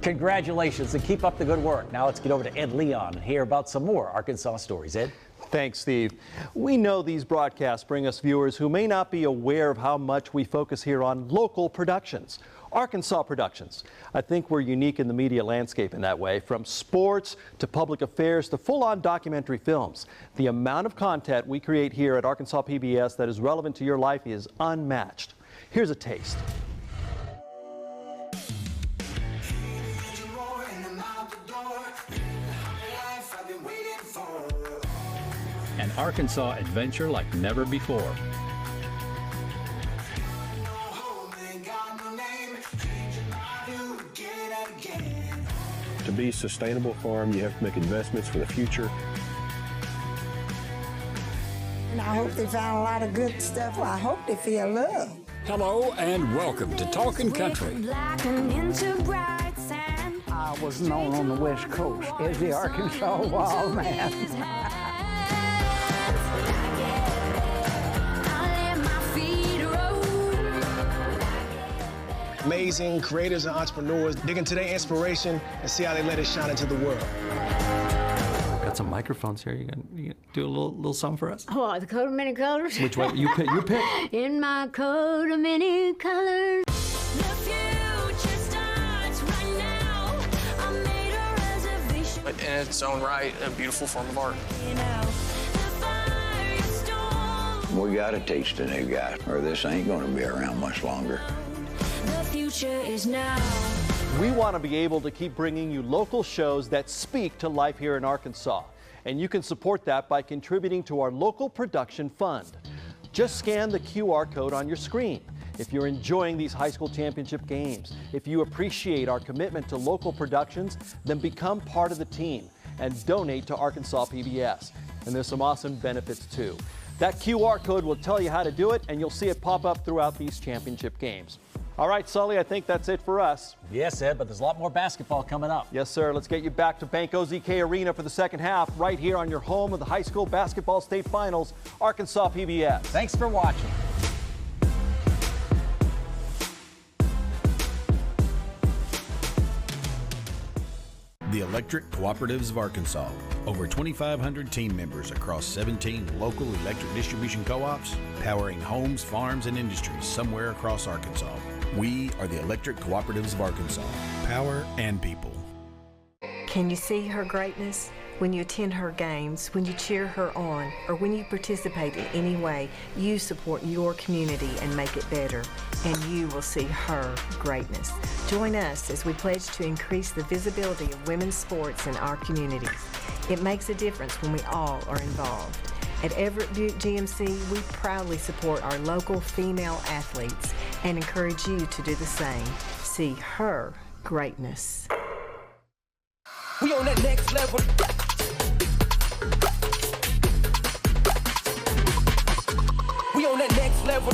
Congratulations and keep up the good work. Now let's get over to Ed Leon and hear about some more Arkansas stories. Ed? Thanks, Steve. We know these broadcasts bring us viewers who may not be aware of how much we focus here on local productions, Arkansas productions. I think we're unique in the media landscape in that way, from sports to public affairs to full-on documentary films. The amount of content we create here at Arkansas PBS that is relevant to your life is unmatched. Here's a taste. An Arkansas adventure like never before. To be a sustainable farm, you have to make investments for the future. And I hope they found a lot of good stuff. Well, I hope they feel love. Hello and welcome to Talkin' Country. I was known on the West Coast as the Arkansas Wild Man. Amazing creators and entrepreneurs dig into their inspiration and see how they let it shine into the world. Got some microphones here. You gonna do a little something for us? Oh, the coat of many colors. Which way? You pick. You pick. In my coat of many colors. In its own right, a beautiful form of art. We gotta teach the new guys, or this ain't gonna be around much longer. The future is now. We want to be able to keep bringing you local shows that speak to life here in Arkansas. And you can support that by contributing to our local production fund. Just scan the QR code on your screen. If you're enjoying these high school championship games, if you appreciate our commitment to local productions, then become part of the team and donate to Arkansas PBS. And there's some awesome benefits too. That QR code will tell you how to do it, and you'll see it pop up throughout these championship games. All right, Sully, I think that's it for us. Yes, Ed, but there's a lot more basketball coming up. Yes, sir. Let's get you back to Bank OZK Arena for the second half, right here on your home of the high school basketball state finals, Arkansas PBS. Thanks for watching. The Electric Cooperatives of Arkansas. Over 2,500 team members across 17 local electric distribution co-ops, powering homes, farms, and industries somewhere across Arkansas. We are the Electric Cooperatives of Arkansas. Power and people. Can you see her greatness? When you attend her games, when you cheer her on, or when you participate in any way, you support your community and make it better, and you will see her greatness. Join us as we pledge to increase the visibility of women's sports in our communities. It makes a difference when we all are involved. At Everett Buick GMC, we proudly support our local female athletes and encourage you to do the same. See her greatness. We on that next level. We on that next level.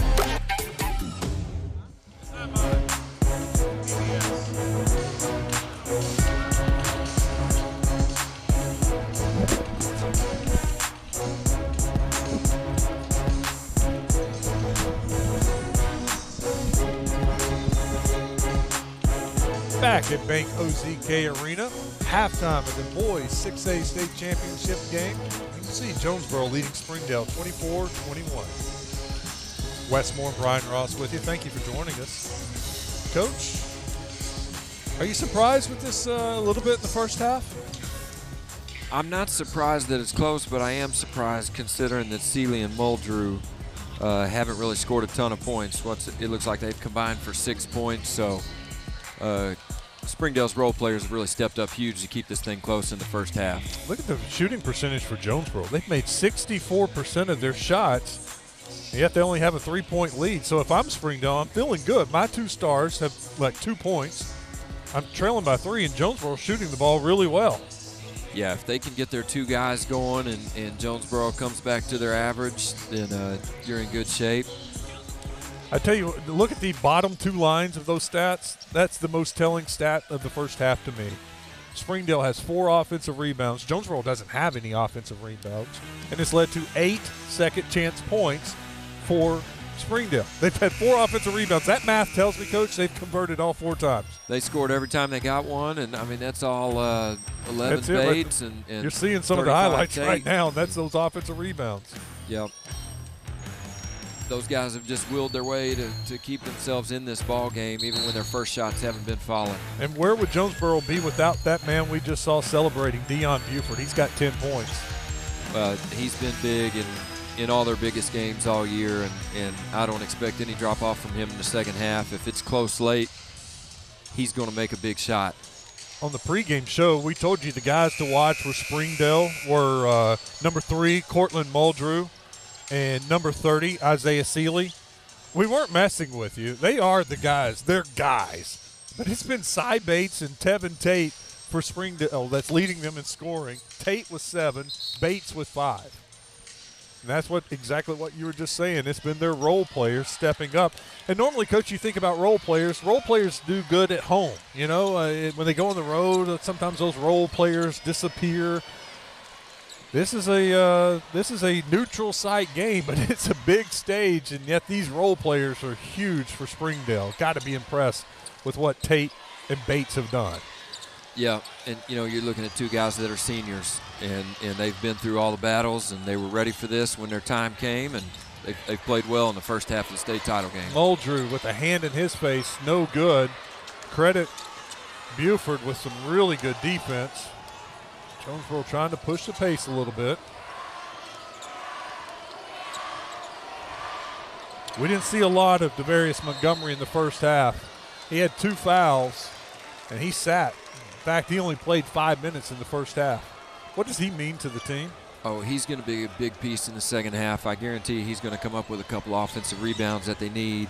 Back at Bank OZK Arena, halftime of the boys 6A state championship game. You can see Jonesboro leading Springdale 24-21. Wes Moore and Brian Ross with you. Thank you for joining us. Coach, are you surprised with this a little bit in the first half? I'm not surprised that it's close, but I am surprised considering that Seeley and Muldrew haven't really scored a ton of points. It looks like they've combined for 6 points, so Springdale's role players have really stepped up huge to keep this thing close in the first half. Look at the shooting percentage for Jonesboro. They've made 64% of their shots, yet they only have a 3-point lead. So if I'm Springdale, I'm feeling good. My two stars have like 2 points. I'm trailing by 3, and Jonesboro shooting the ball really well. Yeah, if they can get their two guys going and Jonesboro comes back to their average, then you're in good shape. I tell you, look at the bottom two lines of those stats. That's the most telling stat of the first half to me. Springdale has 4 offensive rebounds. Jonesboro doesn't have any offensive rebounds. And it's led to 8 second chance points for Springdale. They've had 4 offensive rebounds. That math tells me, Coach, they've converted all 4 times. They scored every time they got one, and, I mean, that's all 11 Bates. And you're seeing some of the highlights right now, and that's those offensive rebounds. Yep. Those guys have just willed their way to keep themselves in this ball game, even when their first shots haven't been falling. And where would Jonesboro be without that man we just saw celebrating, Deion Buford? He's got 10 points. He's been big in all their biggest games all year, and I don't expect any drop-off from him in the second half. If it's close late, he's going to make a big shot. On the pregame show, we told you the guys to watch were Springdale, were number 3, Cortland Muldrew, and number 30, Isaiah Seeley. We weren't messing with you. They are the guys. They're guys. But it's been Cy Bates and Tevin Tate for Springdale that's leading them in scoring. Tate with 7, Bates with 5. And that's exactly what you were just saying. It's been their role players stepping up. And normally, Coach, you think about role players. Role players do good at home. You know, when they go on the road, sometimes those role players disappear. This is a neutral site game, but it's a big stage, and yet these role players are huge for Springdale. Got to be impressed with what Tate and Bates have done. Yeah, and you're looking at 2 guys that are seniors, and they've been through all the battles, and they were ready for this when their time came, and they've played well in the first half of the state title game. Muldrew with a hand in his face, no good. Credit Buford with some really good defense. Jonesboro trying to push the pace a little bit. We didn't see a lot of Devarius Montgomery in the first half. He had 2 fouls, and he sat. In fact, he only played 5 minutes in the first half. What does he mean to the team? Oh, he's going to be a big piece in the second half. I guarantee he's going to come up with a couple offensive rebounds that they need.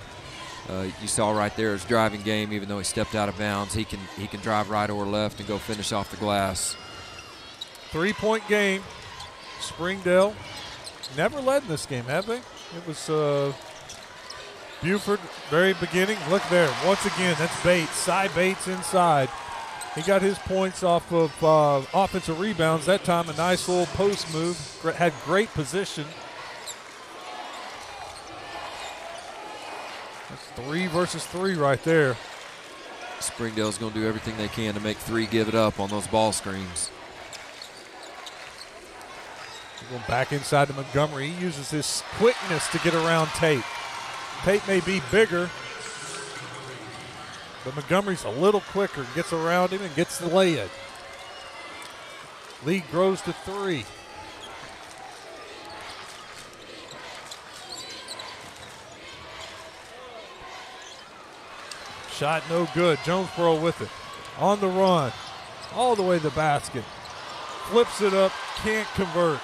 You saw right there his driving game, even though he stepped out of bounds. He can drive right or left and go finish off the glass. 3-point game. Springdale never led in this game, have they? It was Buford, very beginning. Look there. Once again, that's Bates. Cy Bates inside. He got his points off of offensive rebounds. That time a nice little post move. Had great position. That's 3 versus 3 right there. Springdale's going to do everything they can to make 3 give it up on those ball screens. Going back inside to Montgomery. He uses his quickness to get around Tate. Tate may be bigger, but Montgomery's a little quicker. Gets around him and gets the lay-in. Lead grows to 3. Shot no good. Jonesboro with it. On the run. All the way to the basket. Flips it up. Can't convert.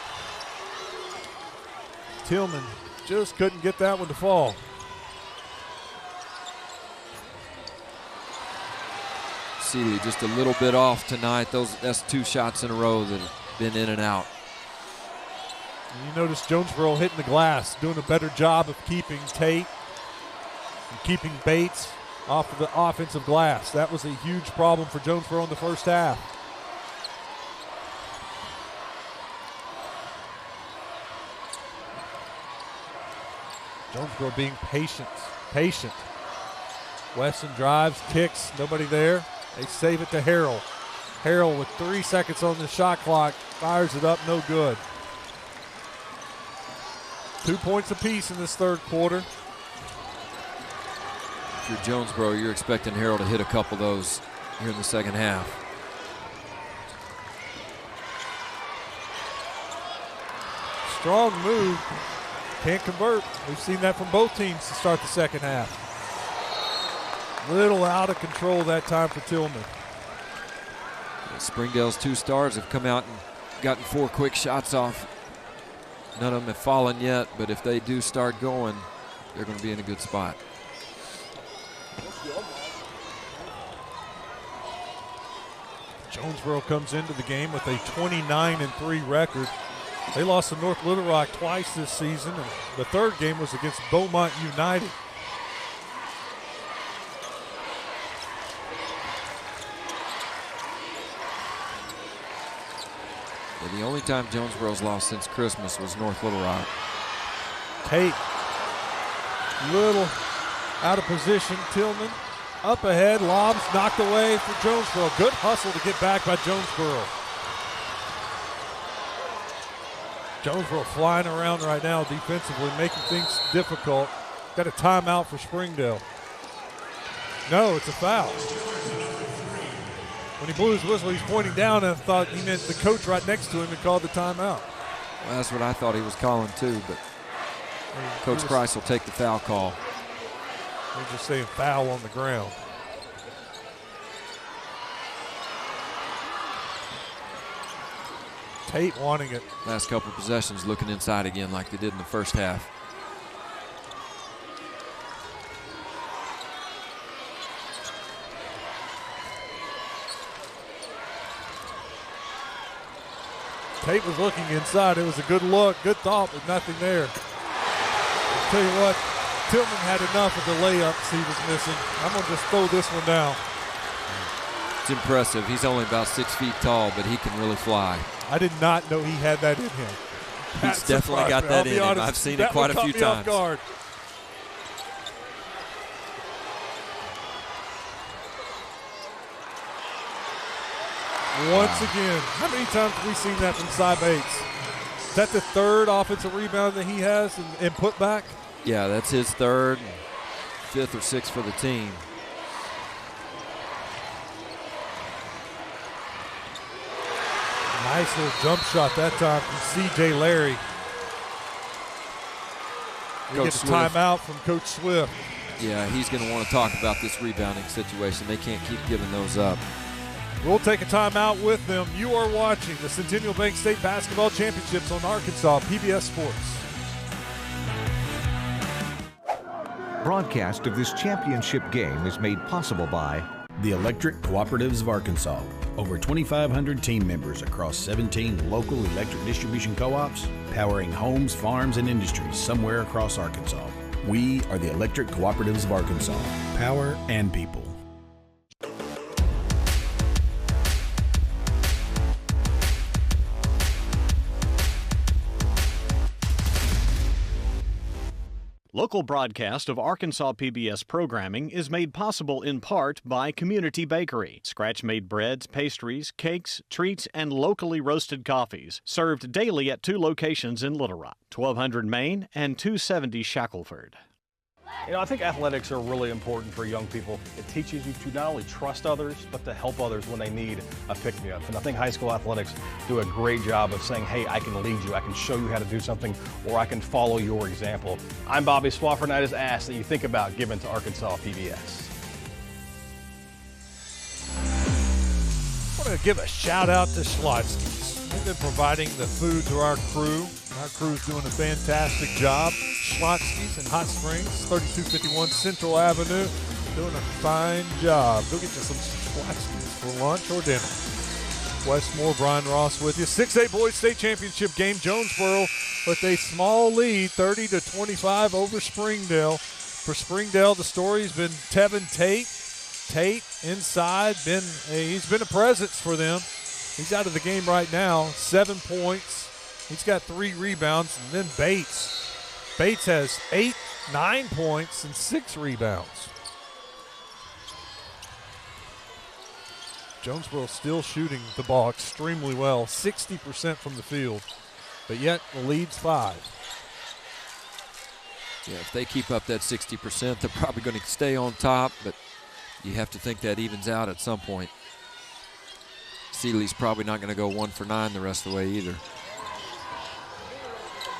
Tillman just couldn't get that one to fall. Seeley just a little bit off tonight. That's 2 shots in a row that have been in and out. And you notice Jonesboro hitting the glass, doing a better job of keeping Tate and keeping Bates off of the offensive glass. That was a huge problem for Jonesboro in the first half. Jonesboro being patient. Weston drives, kicks, nobody there. They save it to Harrell. Harrell with 3 seconds on the shot clock, fires it up, no good. 2 points apiece in this third quarter. If you're Jonesboro, you're expecting Harrell to hit a couple of those here in the second half. Strong move. Can't convert. We've seen that from both teams to start the second half. Little out of control that time for Tillman. Springdale's 2 stars have come out and gotten 4 quick shots off. None of them have fallen yet, but if they do start going, they're going to be in a good spot. Jonesboro comes into the game with a 29-3 record. They lost to North Little Rock twice this season, and the third game was against Beaumont United. Yeah, the only time Jonesboro's lost since Christmas was North Little Rock. Tate Little out of position. Tillman up ahead. Lobs knocked away for Jonesboro. Good hustle to get back by Jonesboro. Jonesboro flying around right now defensively, making things difficult. Got a timeout for Springdale. No, it's a foul. When he blew his whistle, he's pointing down, and I thought he meant the coach right next to him and called the timeout. Well, that's what I thought he was calling too, but Coach Price will take the foul call. They're just saying foul on the ground. Tate wanting it. Last couple possessions looking inside again like they did in the first half. Tate was looking inside. It was a good look, good thought, but nothing there. I'll tell you what, Tillman had enough of the layups he was missing. I'm going to just throw this one down. It's impressive. He's only about 6 feet tall, but he can really fly. I did not know he had that in him. He's definitely got that in him. I've seen it quite a few times. Once again, how many times have we seen that from Cy Bates? Is that the third offensive rebound that he has and put back? Yeah, that's his third, fifth or sixth for the team. Nice little jump shot that time from C.J. Larry. We get a timeout from Coach Swift. Yeah, he's going to want to talk about this rebounding situation. They can't keep giving those up. We'll take a timeout with them. You are watching the Centennial Bank State Basketball Championships on Arkansas PBS Sports. Broadcast of this championship game is made possible by the Electric Cooperatives of Arkansas. Over 2,500 team members across 17 local electric distribution co-ops, powering homes, farms, and industries somewhere across Arkansas. We are the Electric Cooperatives of Arkansas. Power and people. Local broadcast of Arkansas PBS programming is made possible in part by Community Bakery. Scratch-made breads, pastries, cakes, treats, and locally roasted coffees. Served daily at 2 locations in Little Rock, 1200 Main and 270 Shackelford. You know, I think athletics are really important for young people. It teaches you to not only trust others, but to help others when they need a pick-me-up. And I think high school athletics do a great job of saying, hey, I can lead you, I can show you how to do something, or I can follow your example. I'm Bobby Swafford-Knight asked that you think about giving to Arkansas PBS. I want to give a shout out to Schlotzsky's. They've been providing the food to our crew. Our crew's doing a fantastic job. Schlotzsky's in Hot Springs, 3251 Central Avenue, doing a fine job. Go get you some Schlotzsky's for lunch or dinner. Wes Moore, Brian Ross with you. 6A Boys State Championship game. Jonesboro with a small lead, 30-25 over Springdale. For Springdale, the story's been Tevin Tate. Tate inside, he's been a presence for them. He's out of the game right now, 7 points. He's got 3 rebounds, and then Bates. Bates has 9 points and 6 rebounds. Jonesboro still shooting the ball extremely well, 60% from the field, but yet the lead's 5. Yeah, if they keep up that 60%, they're probably going to stay on top, but you have to think that evens out at some point. Seeley's probably not going to go 1 for 9 the rest of the way either.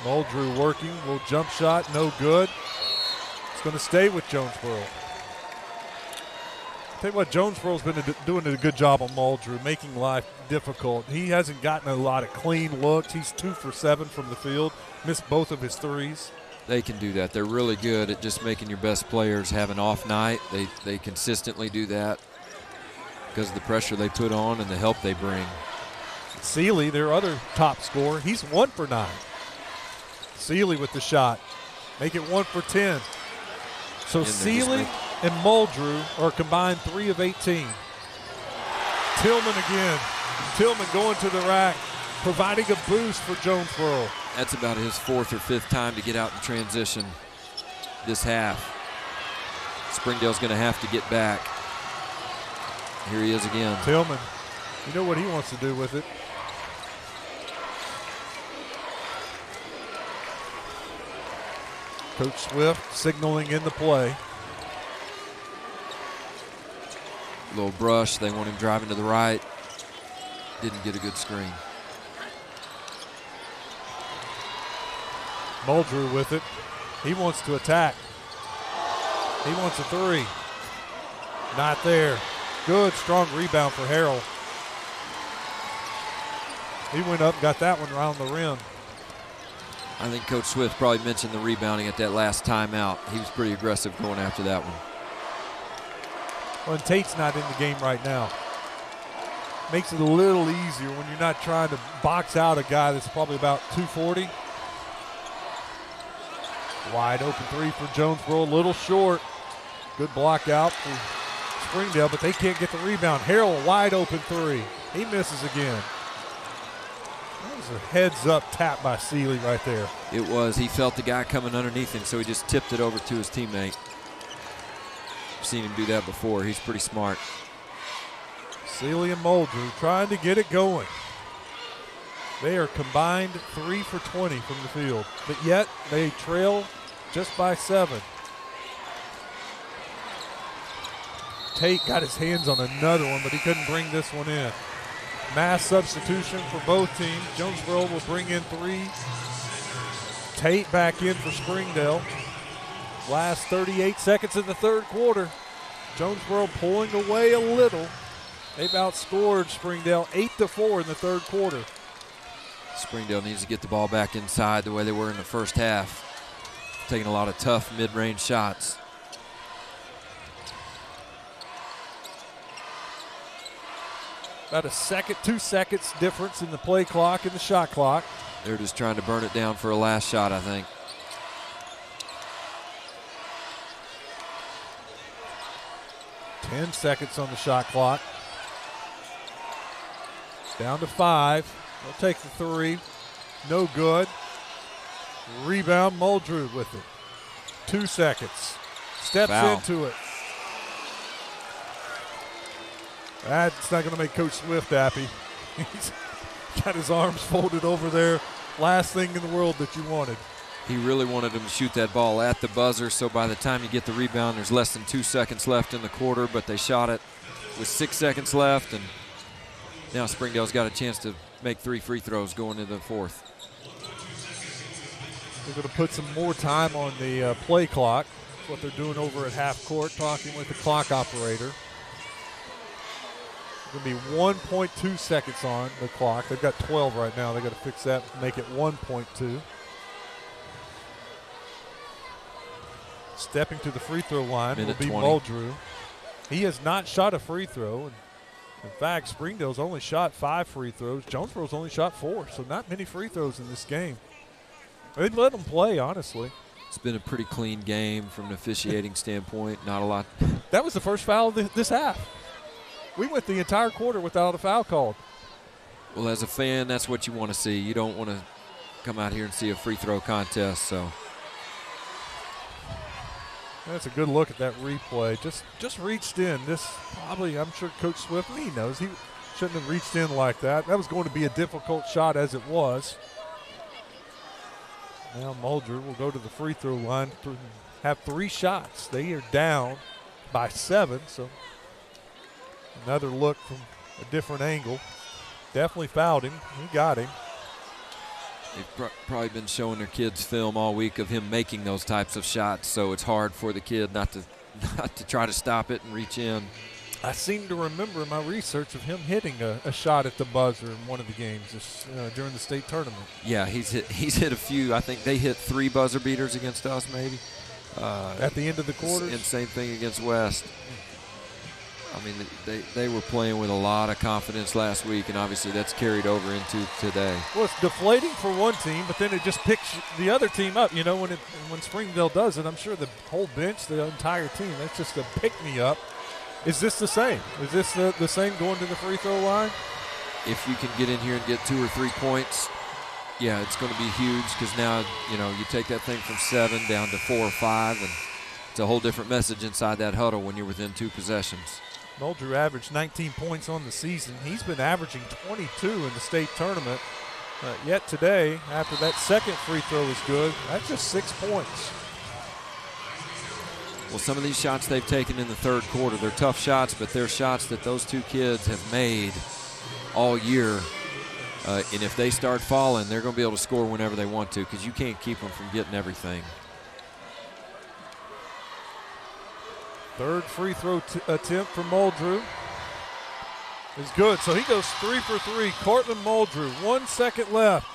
Muldrew working, little jump shot, no good. It's going to stay with Jonesboro. Tell you what, Jonesboro's been doing a good job on Muldrew, making life difficult. He hasn't gotten a lot of clean looks. He's 2 for 7 from the field, missed both of his threes. They can do that. They're really good at just making your best players have an off night. They consistently do that because of the pressure they put on and the help they bring. Seeley, their other top scorer, he's 1 for 9. Seeley with the shot. Make it 1 for 10. So Seeley and Muldrew are combined 3 of 18. Tillman again. Tillman going to the rack, providing a boost for Jonesboro. That's about his 4th or 5th time to get out in transition. this half. Springdale's going to have to get back. Here he is again. Tillman, you know what he wants to do with it. Coach Swift signaling in the play. Little brush. They want him driving to the right. Didn't get a good screen. Muldrew with it. He wants to attack. He wants a three. Not there. Good, strong rebound for Harrell. He went up, got that one around the rim. I think Coach Swift probably mentioned the rebounding at that last timeout. He was pretty aggressive going after that one. Well, and Tate's not in the game right now. Makes it a little easier when you're not trying to box out a guy that's probably about 240. Wide open three for Jonesboro, a little short. Good block out for Springdale, but they can't get the rebound. Harrell, wide open three. He misses again. That was a heads-up tap by Seeley right there. It was. He felt the guy coming underneath him, so he just tipped it over to his teammate. I've seen him do that before. He's pretty smart. Seeley and Muldrew trying to get it going. They are combined 3 for 20 from the field, but yet they trail just by 7. Tate got his hands on another one, but he couldn't bring this one in. Mass substitution for both teams. Jonesboro will bring in 3. Tate back in for Springdale. Last 38 seconds in the third quarter. Jonesboro pulling away a little. They've outscored Springdale 8-4 in the third quarter. Springdale needs to get the ball back inside the way they were in the first half. Taking a lot of tough mid-range shots. About a second, 2 seconds difference in the play clock and the shot clock. They're just trying to burn it down for a last shot, I think. Ten seconds on the shot clock. Down to 5. They'll take the 3. No good. Rebound, Muldrew with it. 2 seconds. Steps Foul. into it. That's not going to make Coach Swift happy. He's got his arms folded over there. Last thing in the world that you wanted. He really wanted him to shoot that ball at the buzzer, so by the time you get the rebound, there's less than 2 seconds left in the quarter, but they shot it with 6 seconds left, and now Springdale's got a chance to make 3 free throws going into the fourth. They're going to put some more time on the play clock. That's what they're doing over at half court, talking with the clock operator. Going to be 1.2 seconds on the clock. They've got 12 right now. They've got to fix that, make it 1.2. Stepping to the free throw line will be 20. Muldrew. He has not shot a free throw. In fact, Springdale's only shot 5 free throws. Jonesboro's only shot 4, so not many free throws in this game. They'd let them play, honestly. It's been a pretty clean game from an officiating standpoint. Not a lot. That was the first foul of this half. We went the entire quarter without a foul called. Well, as a fan, that's what you want to see. You don't want to come out here and see a free throw contest. So that's a good look at that replay. Just reached in. This probably, I'm sure Coach Swift, he knows he shouldn't have reached in like that. That was going to be a difficult shot as it was. Now Muldrew will go to the free throw line to have 3 shots. They are down by 7, so another look from a different angle. Definitely fouled him. He got him. They've probably been showing their kids film all week of him making those types of shots, so it's hard for the kid not to try to stop it and reach in. I seem to remember in my research of him hitting a shot at the buzzer in one of the games during the state tournament. Yeah, he's hit a few. I think they hit 3 buzzer beaters against us maybe. At the end of the quarters? And same thing against West. I mean, they were playing with a lot of confidence last week, and obviously that's carried over into today. Well, it's deflating for one team, but then it just picks the other team up. You know, when Springdale does it, I'm sure the whole bench, the entire team, that's just a pick-me-up. Is this the same? Is this the same going to the free throw line? If you can get in here and get 2 or 3 points, Yeah, it's going to be huge because now, you know, you take that thing from 7 down to 4 or 5, and it's a whole different message inside that huddle when you're within 2 possessions. Muldrew averaged 19 points on the season. He's been averaging 22 in the state tournament. Yet today, after that second free throw is good, that's just 6 points. Well, some of these shots they've taken in the third quarter, they're tough shots, but they're shots that those 2 kids have made all year. And if they start falling, they're going to be able to score whenever they want to because you can't keep them from getting everything. Third free throw attempt for Muldrew is good. So he goes 3 for 3. Cortland Muldrew, 1 second left.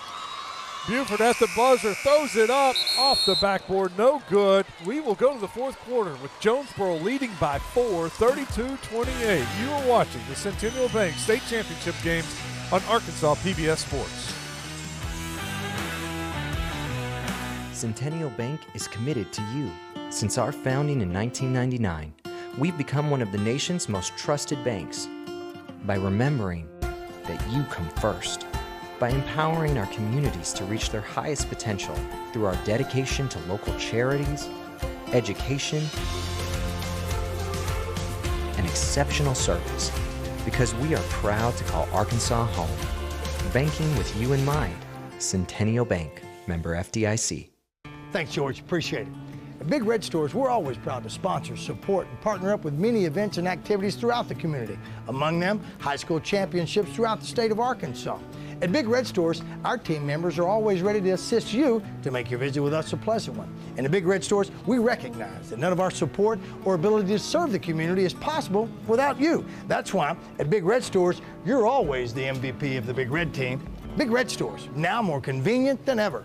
Buford at the buzzer, throws it up off the backboard, no good. We will go to the fourth quarter with Jonesboro leading by 4, 32-28. You are watching the Centennial Bank State Championship games on Arkansas PBS Sports. Centennial Bank is committed to you. Since our founding in 1999, we've become one of the nation's most trusted banks by remembering that you come first, by empowering our communities to reach their highest potential through our dedication to local charities, education, and exceptional service, because we are proud to call Arkansas home. Banking with you in mind. Centennial Bank, member FDIC. Thanks, George. Appreciate it. At Big Red Stores, we're always proud to sponsor, support, and partner up with many events and activities throughout the community. Among them, high school championships throughout the state of Arkansas. At Big Red Stores, our team members are always ready to assist you to make your visit with us a pleasant one. And at Big Red Stores, we recognize that none of our support or ability to serve the community is possible without you. That's why at Big Red Stores, you're always the MVP of the Big Red team. Big Red Stores, now more convenient than ever.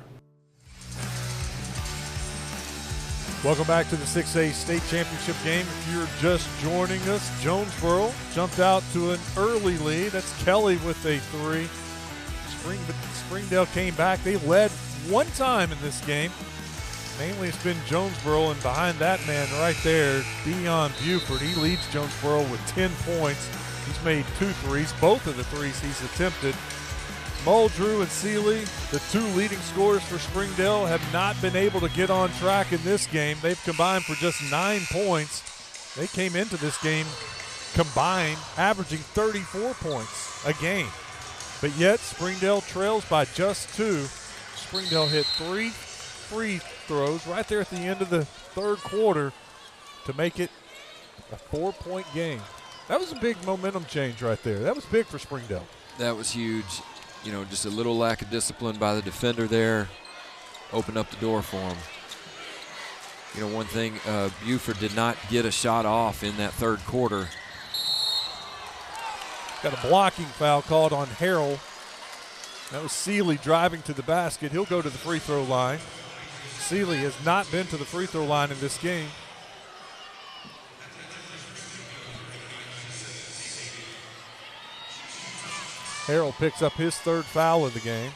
Welcome back to the 6A State Championship game. If you're just joining us, Jonesboro jumped out to an early lead. That's Kelly with a 3. Springdale came back. They led one time in this game. Mainly it's been Jonesboro, and behind that man right there, Dion Buford. He leads Jonesboro with 10 points. He's made 2 threes, both of the threes he's attempted. Muldrew and Seeley, the 2 leading scorers for Springdale, have not been able to get on track in this game. They've combined for just 9 points. They came into this game combined, averaging 34 points a game. But yet, Springdale trails by just 2. Springdale hit 3 free throws right there at the end of the third quarter to make it a 4-point game. That was a big momentum change right there. That was big for Springdale. That was huge. You know, just a little lack of discipline by the defender there opened up the door for him. You know, one thing, Buford did not get a shot off in that third quarter. Got a blocking foul called on Harrell. That was Seeley driving to the basket. He'll go to the free throw line. Seeley has not been to the free throw line in this game. Harrell picks up his 3rd foul of the game.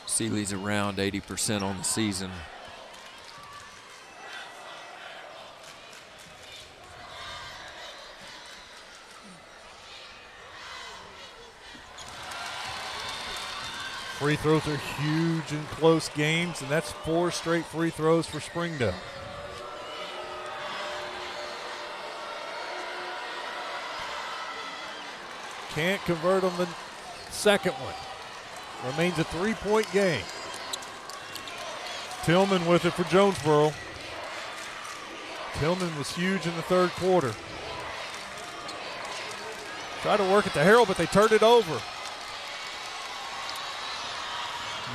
Seeley's around 80% on the season. Free throws are huge in close games, and that's 4 straight free throws for Springdale. Can't convert on the second one. Remains a 3-point game. Tillman with it for Jonesboro. Tillman was huge in the third quarter. Tried to work it to Harrell, but they turned it over.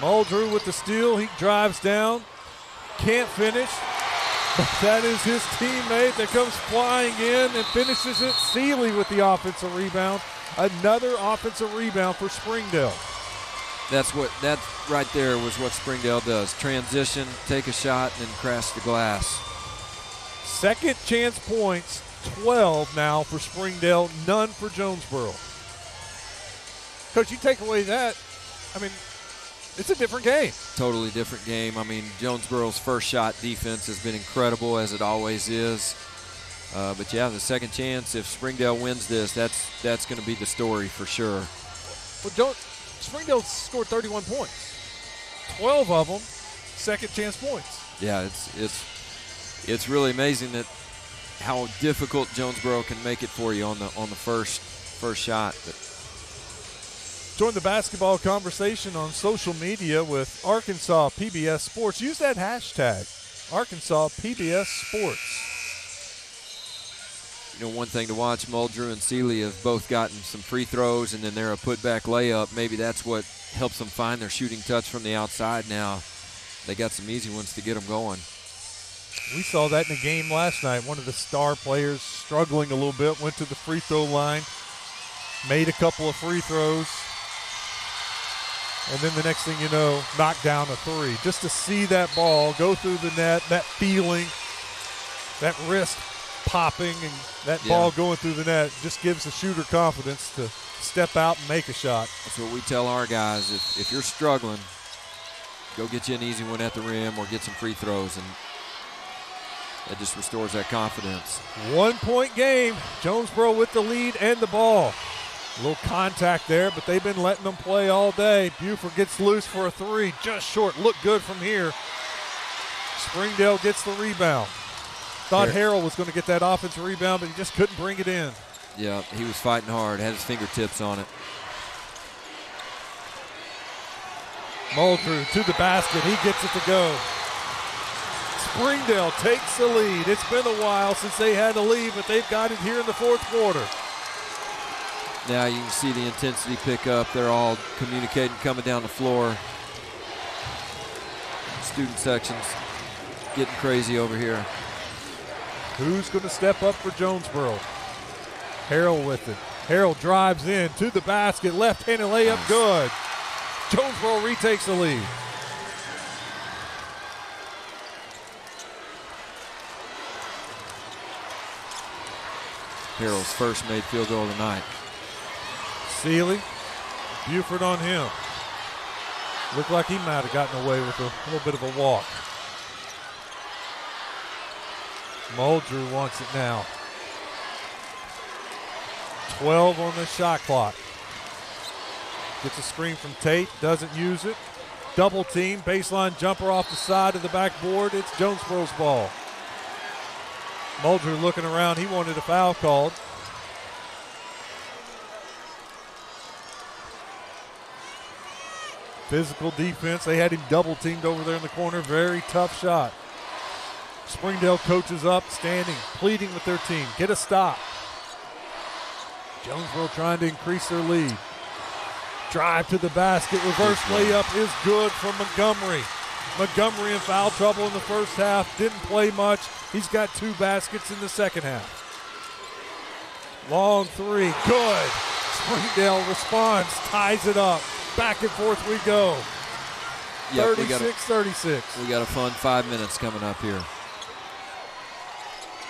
Muldrew with the steal. He drives down. Can't finish. But that is his teammate that comes flying in and finishes it. Seeley with the offensive rebound. Another offensive rebound for Springdale. That right there was what Springdale does. Transition, take a shot, and then crash the glass. Second chance points, 12 now for Springdale, none for Jonesboro. Coach, you take away that, I mean, it's a different game. Totally different game. I mean, Jonesboro's first shot defense has been incredible, as it always is. But yeah, the second chance, if Springdale wins this, that's going to be the story for sure. Well, Springdale scored 31 points. 12 of them second chance points. Yeah, it's really amazing that how difficult Jonesboro can make it for you on the first shot. But join the basketball conversation on social media with Arkansas PBS Sports. Use that hashtag, Arkansas PBS Sports. You know, one thing to watch, Muldrew and Seeley have both gotten some free throws, and then they're a putback layup. Maybe that's what helps them find their shooting touch from the outside now. They got some easy ones to get them going. We saw that in the game last night. One of the star players struggling a little bit, went to the free throw line, made a couple of free throws, and then the next thing you know, knocked down a three. Just to see that ball go through the net, that feeling, that wrist popping and that ball going through the net just gives the shooter confidence to step out and make a shot. That's what we tell our guys. If you're struggling, go get you an easy one at the rim or get some free throws, and that just restores that confidence. 1 point game. Jonesboro with the lead and the ball. A little contact there, but they've been letting them play all day. Buford gets loose for a three, just short. Look good from here. Springdale gets the rebound. Thought Harrell was going to get that offensive rebound, but he just couldn't bring it in. Yeah, he was fighting hard, had his fingertips on it. Muldrew to the basket. He gets it to go. Springdale takes the lead. It's been a while since they had to lead, but they've got it here in the fourth quarter. Now you can see the intensity pick up. They're all communicating, coming down the floor. Student sections getting crazy over here. Who's going to step up for Jonesboro? Harrell with it. Harrell drives in to the basket. Left-handed layup, good. Jonesboro retakes the lead. Harrell's first made field goal of the night. Seeley, Buford on him. Looked like he might have gotten away with a little bit of a walk. Muldrew wants it now. 12 on the shot clock. Gets a screen from Tate, doesn't use it. Double team, baseline jumper off the side of the backboard. It's Jonesboro's ball. Muldrew looking around, he wanted a foul called. Physical defense, they had him double teamed over there in the corner. Very tough shot. Springdale coaches up, standing, pleading with their team. Get a stop. Jonesboro trying to increase their lead. Drive to the basket, reverse layup is good from Montgomery. Montgomery in foul trouble in the first half, didn't play much. He's got 2 baskets in the second half. Long three, good. Springdale responds, ties it up. Back and forth we go. 36-36. We got a fun 5 minutes coming up here.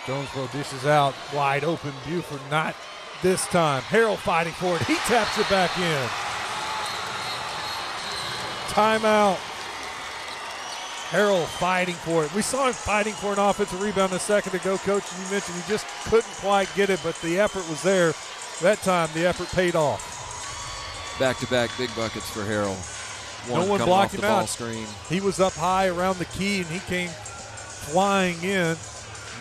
Jonesboro dishes out, wide open. Buford not this time. Harrell fighting for it. He taps it back in. Timeout. Harrell fighting for it. We saw him fighting for an offensive rebound a second ago, Coach, and you mentioned he just couldn't quite get it, but the effort was there. That time the effort paid off. Back-to-back big buckets for Harrell. No one blocked him out. Screen. He was up high around the key, and he came flying in.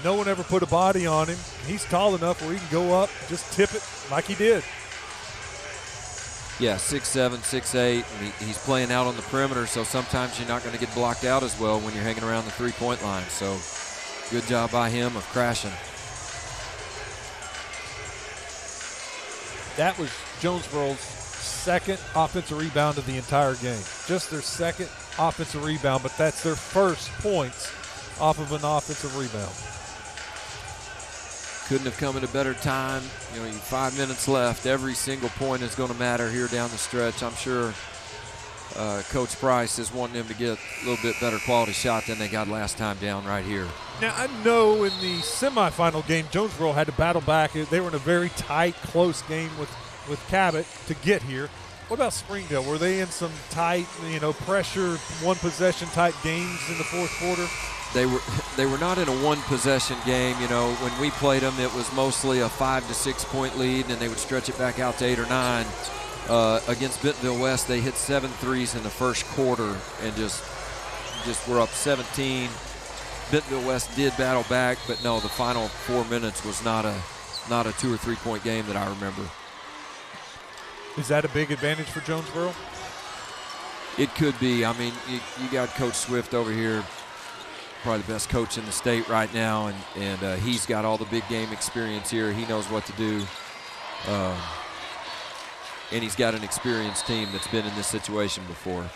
No one ever put a body on him. He's tall enough where he can go up, just tip it like he did. Yeah, 6'7", 6'8", and he's playing out on the perimeter, so sometimes you're not going to get blocked out as well when you're hanging around the three-point line. So good job by him of crashing. That was Jonesboro's second offensive rebound of the entire game. Just their second offensive rebound, but that's their first points off of an offensive rebound. Couldn't have come at a better time. You know, 5 minutes left. Every single point is going to matter here down the stretch. I'm sure Coach Price is wanting them to get a little bit better quality shot than they got last time down right here. Now, I know in the semifinal game, Jonesboro had to battle back. They were in a very tight, close game with Cabot to get here. What about Springdale? Were they in some tight, pressure, one-possession type games in the fourth quarter? They were not in a one-possession game. When we played them, it was mostly a 5 to 6 point lead, and they would stretch it back out to 8 or 9. Against Bentonville West, they hit 7 threes in the first quarter and just were up 17. Bentonville West did battle back, but no, the final 4 minutes was not a 2 or 3 point game that I remember. Is that a big advantage for Jonesboro? It could be. I mean, you got Coach Swift over here, probably the best coach in the state right now, and he's got all the big game experience here. He knows what to do. And he's got an experienced team that's been in this situation before.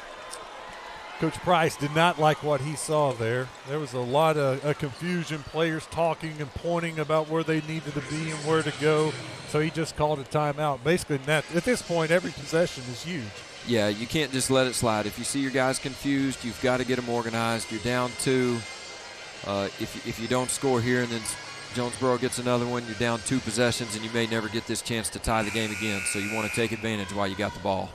Coach Price did not like what he saw there. There was a lot of confusion, players talking and pointing about where they needed to be and where to go, so he just called a timeout. Basically, at this point, every possession is huge. Yeah, you can't just let it slide. If you see your guys confused, you've got to get them organized. You're down 2. If you don't score here and then Jonesboro gets another one, you're down 2 possessions, and you may never get this chance to tie the game again, so you want to take advantage while you got the ball.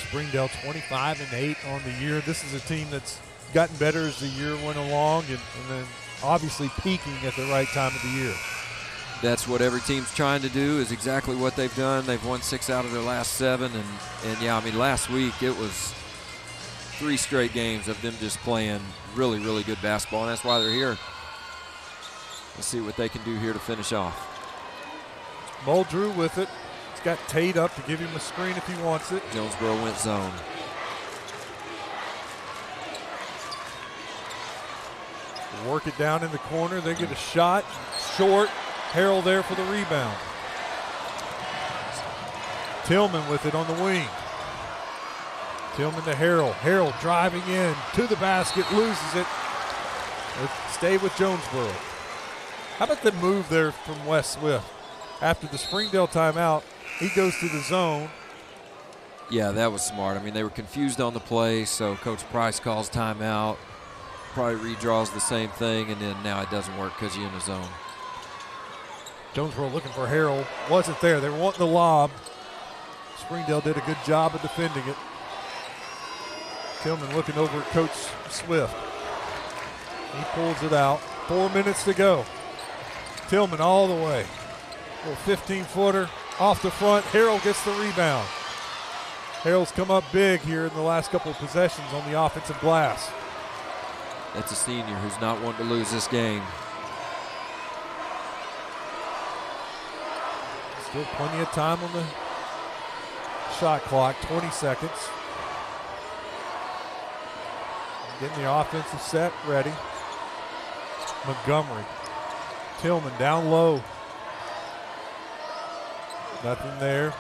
Springdale 25-8 on the year. This is a team that's gotten better as the year went along and then obviously peaking at the right time of the year. That's what every team's trying to do, is exactly what they've done. They've won 6 out of their last 7, and yeah, I mean, last week it was 3 straight games of them just playing really, really good basketball, and that's why they're here. Let's see what they can do here to finish off. Muldrew with it. He's got Tate up to give him a screen if he wants it. Jonesboro went zone. Work it down in the corner. They get a shot. Short. Harrell there for the rebound. Tillman with it on the wing. Tillman to Harrell. Harrell driving in to the basket, loses it. Stay with Jonesboro. How about the move there from Wes Swift? After the Springdale timeout, he goes to the zone. Yeah, that was smart. I mean, they were confused on the play, so Coach Price calls timeout. Probably redraws the same thing, and then now it doesn't work because you're in the zone. Jonesboro looking for Harrell. Wasn't there. They were wanting the lob. Springdale did a good job of defending it. Tillman looking over at Coach Swift. He pulls it out. 4 minutes to go. Tillman all the way. Little 15-footer off the front. Harrell gets the rebound. Harrell's come up big here in the last couple of possessions on the offensive glass. That's a senior who's not wanting to lose this game. Still plenty of time on the shot clock, 20 seconds. Getting the offensive set ready. Montgomery. Tillman down low. Nothing there.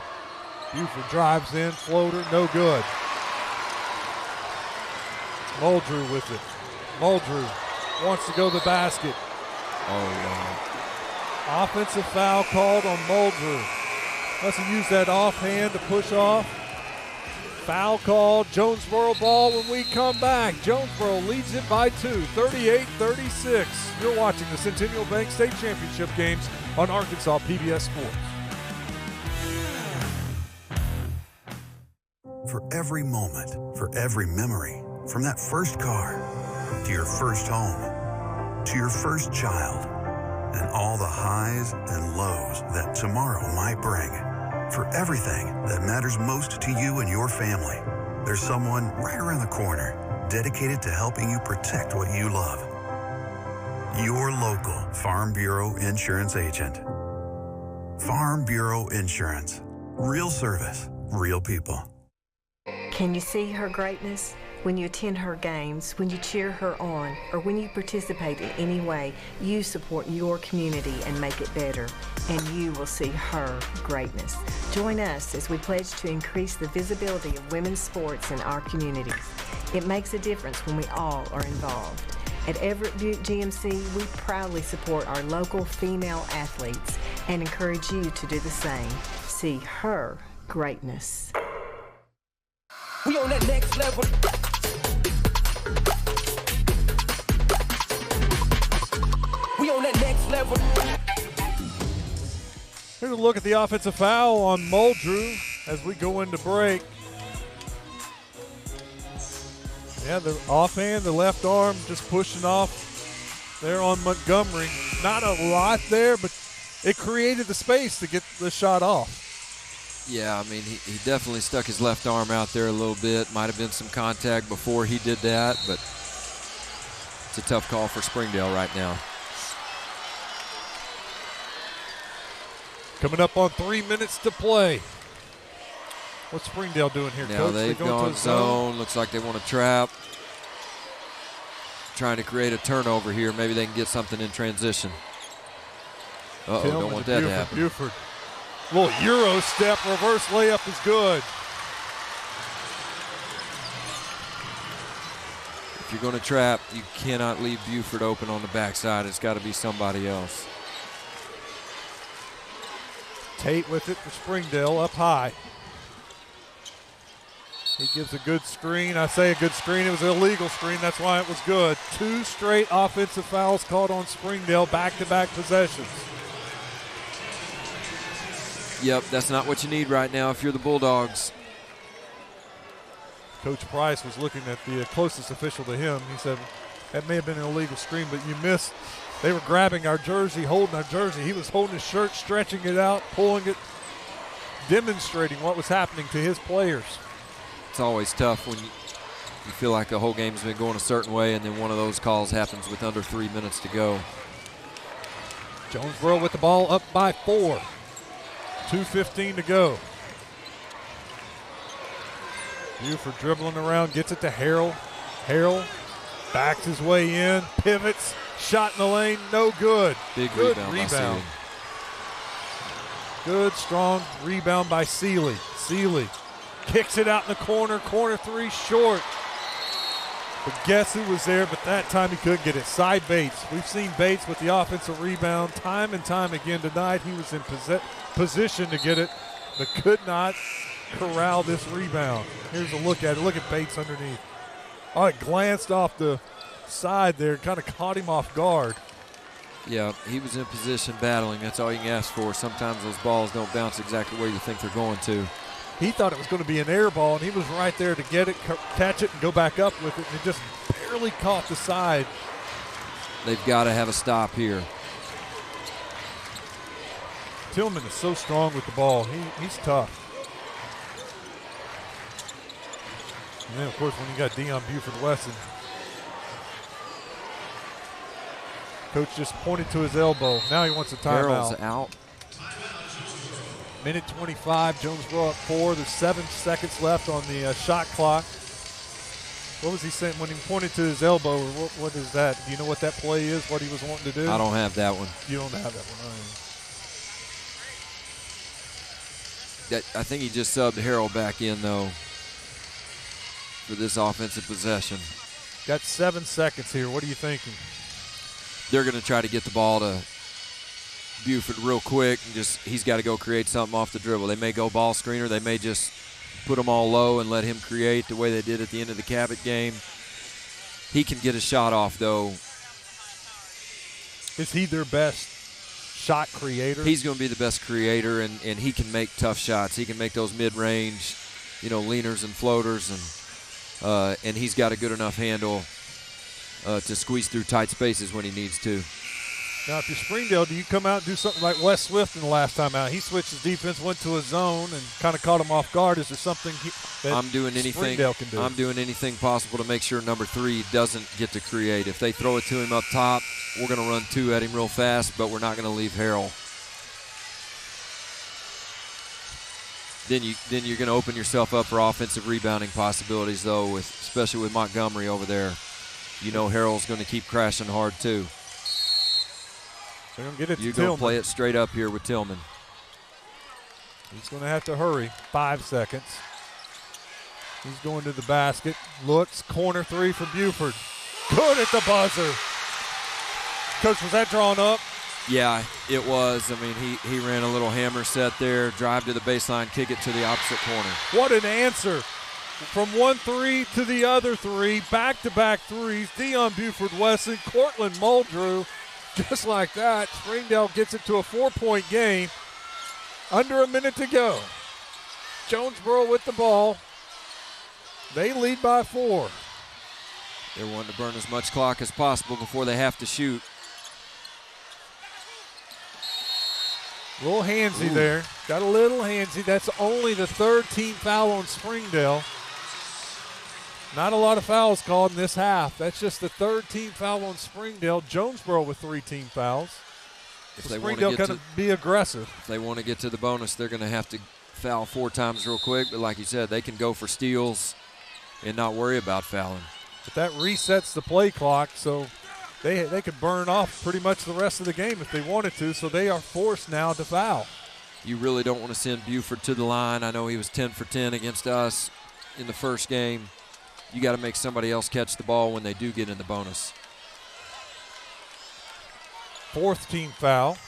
Buford drives in, floater, no good. Muldrew with it. Muldrew wants to go to the basket. Oh, wow. Offensive foul called on Muldrew. Doesn't use that offhand to push off. Foul called. Jonesboro ball when we come back. Jonesboro leads it by 2, 38-36. You're watching the Centennial Bank State Championship games on Arkansas PBS Sports. For every moment, for every memory, from that first car to your first home, to your first child, and all the highs and lows that tomorrow might bring. For everything that matters most to you and your family, there's someone right around the corner dedicated to helping you protect what you love. Your local Farm Bureau insurance agent. Farm Bureau Insurance. Real service, real people. Can you see her greatness? When you attend her games, when you cheer her on, or when you participate in any way, you support your community and make it better, and you will see her greatness. Join us as we pledge to increase the visibility of women's sports in our communities. It makes a difference when we all are involved. At Everett Buick GMC, we proudly support our local female athletes and encourage you to do the same. See her greatness. We on that next level. We on that next level. Here's a look at the offensive foul on Muldrew as we go into break. Yeah, the offhand, the left arm just pushing off there on Montgomery. Not a lot there, but it created the space to get the shot off. Yeah, I mean, he definitely stuck his left arm out there a little bit. Might have been some contact before he did that, but it's a tough call for Springdale right now. Coming up on 3 minutes to play. What's Springdale doing here, now Coach? They've gone zone. Looks like they want to trap. Trying to create a turnover here. Maybe they can get something in transition. Uh-oh, don't want that to happen. Buford. Little Euro step, reverse layup is good. If you're going to trap, you cannot leave Buford open on the backside. It's got to be somebody else. Tate with it for Springdale, up high. He gives a good screen. I say a good screen. It was an illegal screen. That's why it was good. 2 straight offensive fouls called on Springdale, back-to-back possessions. Yep, that's not what you need right now if you're the Bulldogs. Coach Price was looking at the closest official to him. He said, that may have been an illegal screen, but you missed. They were grabbing our jersey, holding our jersey. He was holding his shirt, stretching it out, pulling it, demonstrating what was happening to his players. It's always tough when you feel like the whole game's been going a certain way and then one of those calls happens with under 3 minutes to go. Jonesboro with the ball up by 4. 2:15 to go. Buford dribbling around, gets it to Harrell. Harrell backs his way in, pivots, shot in the lane, no good. Big good rebound. Good, strong rebound by Seeley. Seeley kicks it out in the corner, corner 3 short. But guess who was there, but that time he couldn't get it. Cy Bates. We've seen Bates with the offensive rebound time and time again tonight. He was in position to get it, but could not corral this rebound. Here's a look at it. Look at Bates underneath. Oh, it glanced off the side there, kind of caught him off guard. Yeah, he was in position battling. That's all you can ask for. Sometimes those balls don't bounce exactly where you think they're going to. He thought it was going to be an air ball, and he was right there to get it, catch it, and go back up with it, and it just barely caught the side. They've got to have a stop here. Tillman is so strong with the ball. He's tough. And then, of course, when you got Dion Buford-Wesson, coach just pointed to his elbow. Now he wants a timeout. Harrell's out. Minute 25, Jonesboro up 4. There's 7 seconds left on the shot clock. What was he saying when he pointed to his elbow? What is that? Do you know what that play is, what he was wanting to do? I don't have that one. You don't have that one, I think he just subbed Harrell back in, though, for this offensive possession. Got 7 seconds here. What are you thinking? They're going to try to get the ball to Buford real quick. And he's got to go create something off the dribble. They may go ball screener. They may just put them all low and let him create the way they did at the end of the Cabot game. He can get a shot off, though. Is he their best shot creator? He's going to be the best creator, and he can make tough shots. He can make those mid-range, leaners and floaters, and he's got a good enough handle to squeeze through tight spaces when he needs to. Now, if you're Springdale, do you come out and do something like Wes Swift in the last time out? He switched his defense, went to a zone, and kind of caught him off guard. Is there something Springdale can do? I'm doing anything possible to make sure number 3 doesn't get to create. If they throw it to him up top, we're going to run 2 at him real fast, but we're not going to leave Harrell. Then you're going to open yourself up for offensive rebounding possibilities, though, especially with Montgomery over there. Harrell's going to keep crashing hard, too. They're going to get it to You're Tillman. going to play it straight up here with Tillman. He's going to have to hurry. 5 seconds. He's going to the basket. Looks. Corner 3 for Buford. Good at the buzzer. Coach, was that drawn up? Yeah, it was. I mean, he ran a little hammer set there, drive to the baseline, kick it to the opposite corner. What an answer. From 1 3 to the other 3. Back-to-back threes. Dion Buford-Wesson, Cortland Muldrew. Just like that, Springdale gets it to a 4-point game. Under a minute to go. Jonesboro with the ball. They lead by 4. They're wanting to burn as much clock as possible before they have to shoot. A little handsy there. Got a little handsy. That's only the third team foul on Springdale. Not a lot of fouls called in this half. That's just the third team foul on Springdale. Jonesboro with 3 team fouls. So Springdale going to be aggressive. If they want to get to the bonus, they're going to have to foul 4 times real quick. But like you said, they can go for steals and not worry about fouling. But that resets the play clock, so they could burn off pretty much the rest of the game if they wanted to, so they are forced now to foul. You really don't want to send Buford to the line. I know he was 10 for 10 against us in the first game. You got to make somebody else catch the ball when they do get in the bonus. 4th team foul.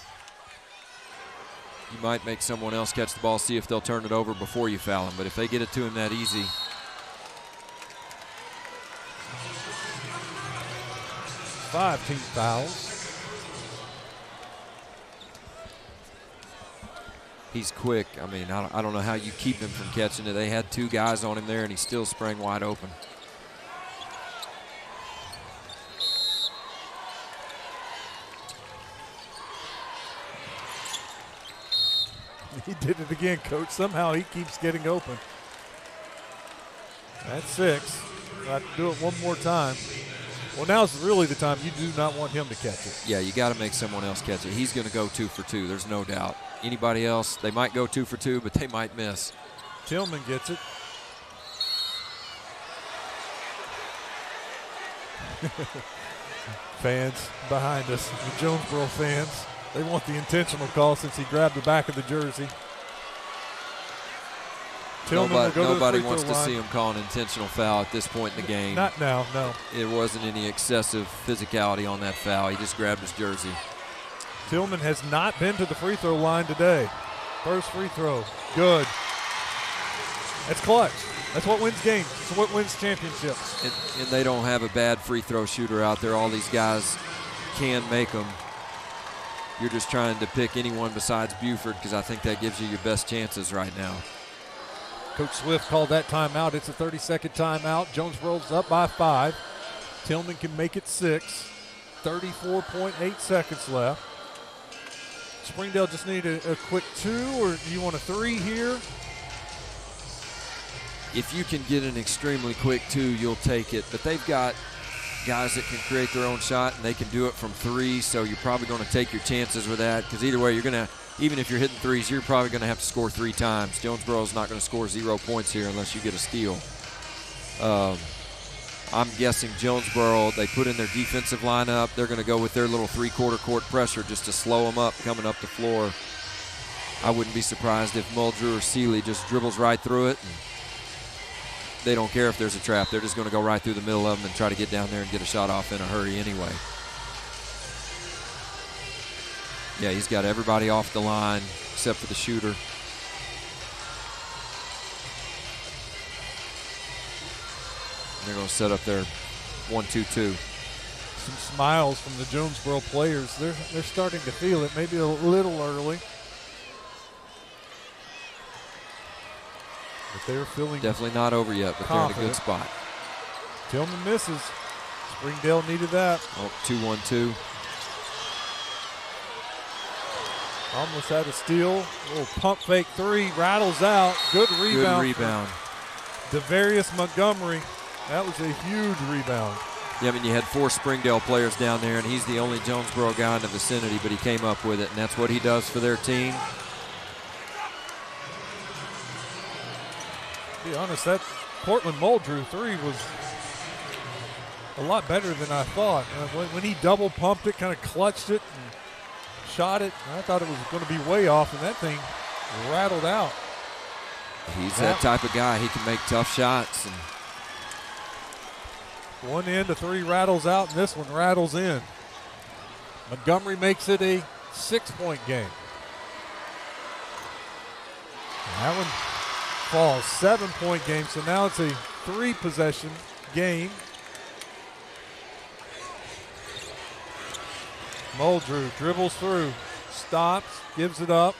You might make someone else catch the ball, see if they'll turn it over before you foul him. But if they get it to him that easy. 5 team fouls. He's quick. I mean, I don't know how you keep him from catching it. They had 2 guys on him there, and he still sprang wide open. He did it again, Coach. Somehow he keeps getting open. That's 6. I'll have to do it one more time. Well, now's really the time you do not want him to catch it. Yeah, you got to make someone else catch it. He's going to go 2 for 2. There's no doubt. Anybody else, they might go 2 for 2, but they might miss. Tillman gets it. Fans behind us, the Jonesboro fans, they want the intentional call since he grabbed the back of the jersey. Nobody wants to see him call an intentional foul at this point in the game. Not now, no. It wasn't any excessive physicality on that foul. He just grabbed his jersey. Tillman has not been to the free throw line today. First free throw, good. That's clutch. That's what wins games. That's what wins championships. And they don't have a bad free throw shooter out there. All these guys can make them. You're just trying to pick anyone besides Buford because I think that gives you your best chances right now. Coach Swift called that timeout. It's a 30-second timeout. Jonesboro's up by 5. Tillman can make it 6. 34.8 seconds left. Springdale just need a quick 2, or do you want a 3 here? If you can get an extremely quick 2, you'll take it. But they've got guys that can create their own shot, and they can do it from 3, so you're probably going to take your chances with that because either way, you're going to, even if you're hitting 3s, you're probably going to have to score 3 times. Jonesboro's not going to score 0 points here unless you get a steal. I'm guessing Jonesboro, they put in their defensive lineup. They're going to go with their little 3-quarter court pressure just to slow them up coming up the floor. I wouldn't be surprised if Muldrew or Seeley just dribbles right through it. And they don't care if there's a trap. They're just going to go right through the middle of them and try to get down there and get a shot off in a hurry anyway. Yeah, he's got everybody off the line except for the shooter. They're going to set up their 1-2-2. Some smiles from the Jonesboro players. They're starting to feel it, maybe a little early. But they're feeling definitely not over yet, but confident. They're in a good spot. Tillman misses. Springdale needed that. Oh, 2-1-2. Almost had a steal. A little pump fake 3, rattles out. Good rebound. Good rebound. Devarius Montgomery. That was a huge rebound. Yeah, I mean, you had 4 Springdale players down there, and he's the only Jonesboro guy in the vicinity, but he came up with it, and that's what he does for their team. To be honest, that Portland Muldrew 3 was a lot better than I thought. When he double pumped it, kind of clutched it and shot it, I thought it was going to be way off, and that thing rattled out. He's that type of guy. He can make tough shots. And one end, a 3 rattles out, and this one rattles in. Montgomery makes it a 6-point game. And that one falls, 7-point game, so now it's a 3-possession game. Muldrew dribbles through, stops, gives it up.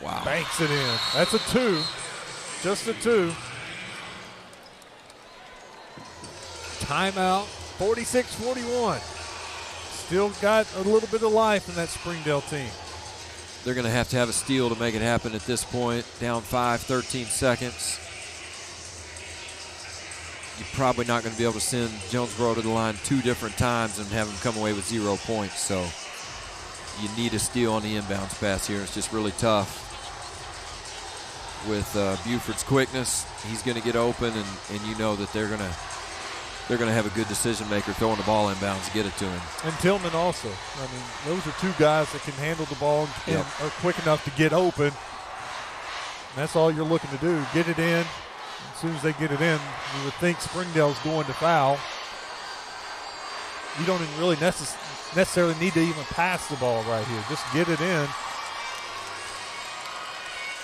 Wow. Banks it in. That's a 2, just a 2. Timeout, 46-41. still got a little bit of life in that Springdale team. They're going to have a steal to make it happen at this point. Down 5, 13 seconds. You're probably not going to be able to send Jonesboro to the line 2 different times and have them come away with 0 points. So you need a steal on the inbounds pass here. It's just really tough. With Buford's quickness, he's going to get open, and you know that they're going to have a good decision maker throwing the ball inbounds to get it to him. And Tillman also. I mean, those are 2 guys that can handle the ball and are quick enough to get open. And that's all you're looking to do, get it in. As soon as they get it in, you would think Springdale's going to foul. You don't even really necessarily need to even pass the ball right here. Just get it in.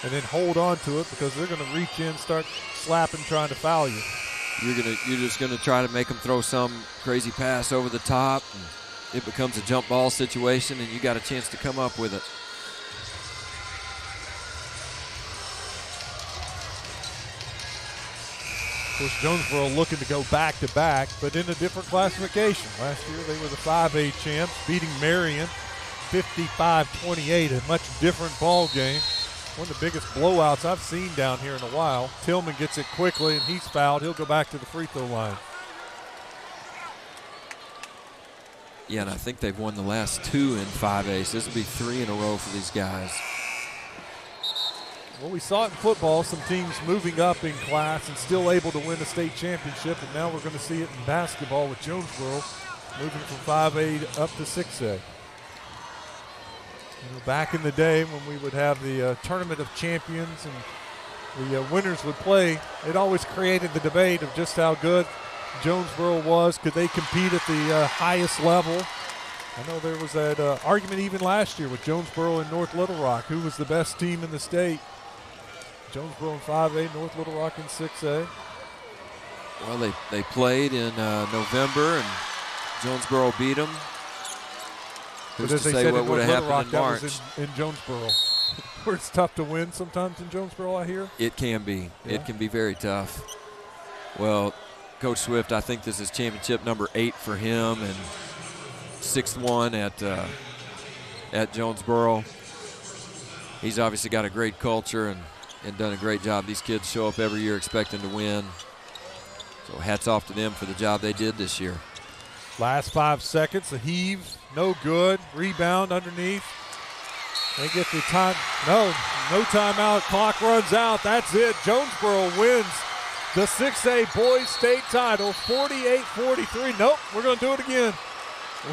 And then hold on to it because they're going to reach in, start slapping, trying to foul you. You're just going to try to make them throw some crazy pass over the top. And it becomes a jump ball situation, and you got a chance to come up with it. Of course, Jonesboro looking to go back-to-back, but in a different classification. Last year they were the 5A champs, beating Marion 55-28, a much different ball game. One of the biggest blowouts I've seen down here in a while. Tillman gets it quickly, and he's fouled. He'll go back to the free throw line. Yeah, and I think they've won the last 2 in 5A, so this will be 3 in a row for these guys. Well, we saw it in football, some teams moving up in class and still able to win a state championship, and now we're going to see it in basketball with Jonesboro moving from 5A up to 6A. You know, back in the day when we would have the Tournament of Champions and the winners would play, it always created the debate of just how good Jonesboro was. Could they compete at the highest level? I know there was that argument even last year with Jonesboro and North Little Rock. Who was the best team in the state? Jonesboro in 5A, North Little Rock in 6A. Well, they played in November, and Jonesboro beat them. But as they said, what would have happened in March? That was in Jonesboro, where it's tough to win sometimes in Jonesboro, I hear. It can be. Yeah. It can be very tough. Well, Coach Swift, I think this is championship number 8 for him, and 6th one at Jonesboro. He's obviously got a great culture and done a great job. These kids show up every year expecting to win. So hats off to them for the job they did this year. Last 5 seconds, a heave, no good. Rebound underneath. They get the time. No timeout. Clock runs out. That's it. Jonesboro wins the 6A boys state title, 48-43. Nope, we're going to do it again.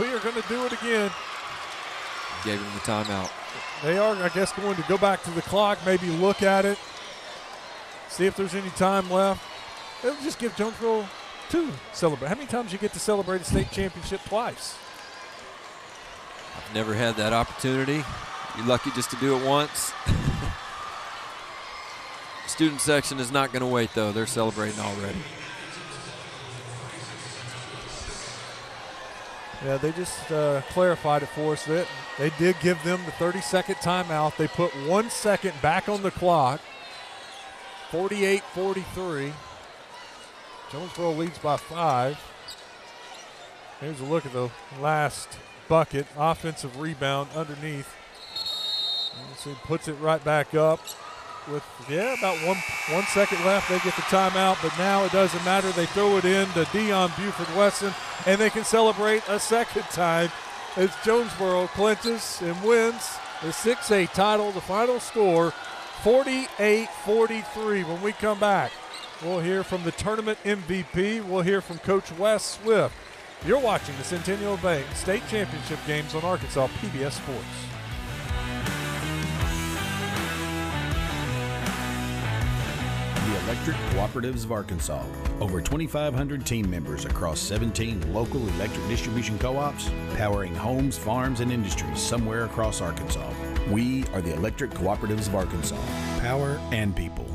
We are going to do it again. Gave him the timeout. They are, I guess, going to go back to the clock, maybe look at it, see if there's any time left. They'll just give Jonesboro 2 celebrate. How many times you get to celebrate a state championship twice? I've never had that opportunity. You're lucky just to do it once. Student section is not going to wait, though. They're celebrating already. Yeah, they just clarified it for us that they did give them the 30-second timeout. They put 1 second back on the clock, 48-43. Jonesboro leads by 5. Here's a look at the last bucket. Offensive rebound underneath. And so he puts it right back up with, about one second left. They get the timeout, but now it doesn't matter. They throw it in to Dion Buford-Wesson, and they can celebrate a second time as Jonesboro clinches and wins the 6A title. The final score, 48-43. When we come back, we'll hear from the tournament MVP. We'll hear from Coach Wes Swift. You're watching the Centennial Bank State Championship games on Arkansas PBS Sports. The Electric Cooperatives of Arkansas. Over 2,500 team members across 17 local electric distribution co-ops, powering homes, farms, and industries somewhere across Arkansas. We are the Electric Cooperatives of Arkansas. Power and people.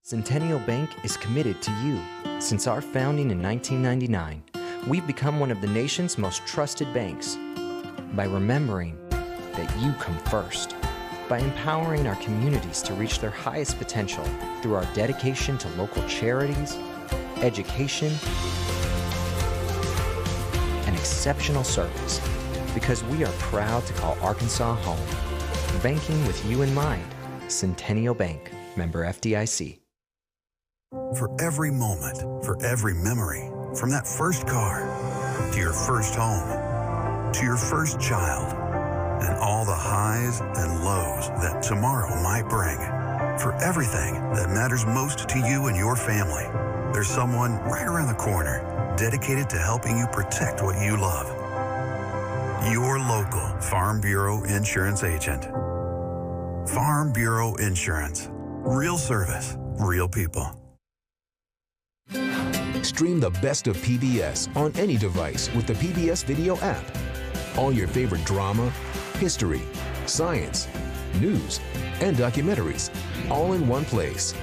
Centennial Bank is committed to you. Since our founding in 1999, we've become one of the nation's most trusted banks by remembering that you come first, by empowering our communities to reach their highest potential through our dedication to local charities, education, and exceptional service. Because we are proud to call Arkansas home. Banking with you in mind. Centennial Bank. Member FDIC. For every moment, for every memory, from that first car to your first home, to your first child, and all the highs and lows that tomorrow might bring. For everything that matters most to you and your family, there's someone right around the corner dedicated to helping you protect what you love. Your local Farm Bureau Insurance agent. Farm Bureau Insurance. Real service, real people. Stream the best of PBS on any device with the PBS Video app. All your favorite drama, history, science, news, and documentaries, all in one place.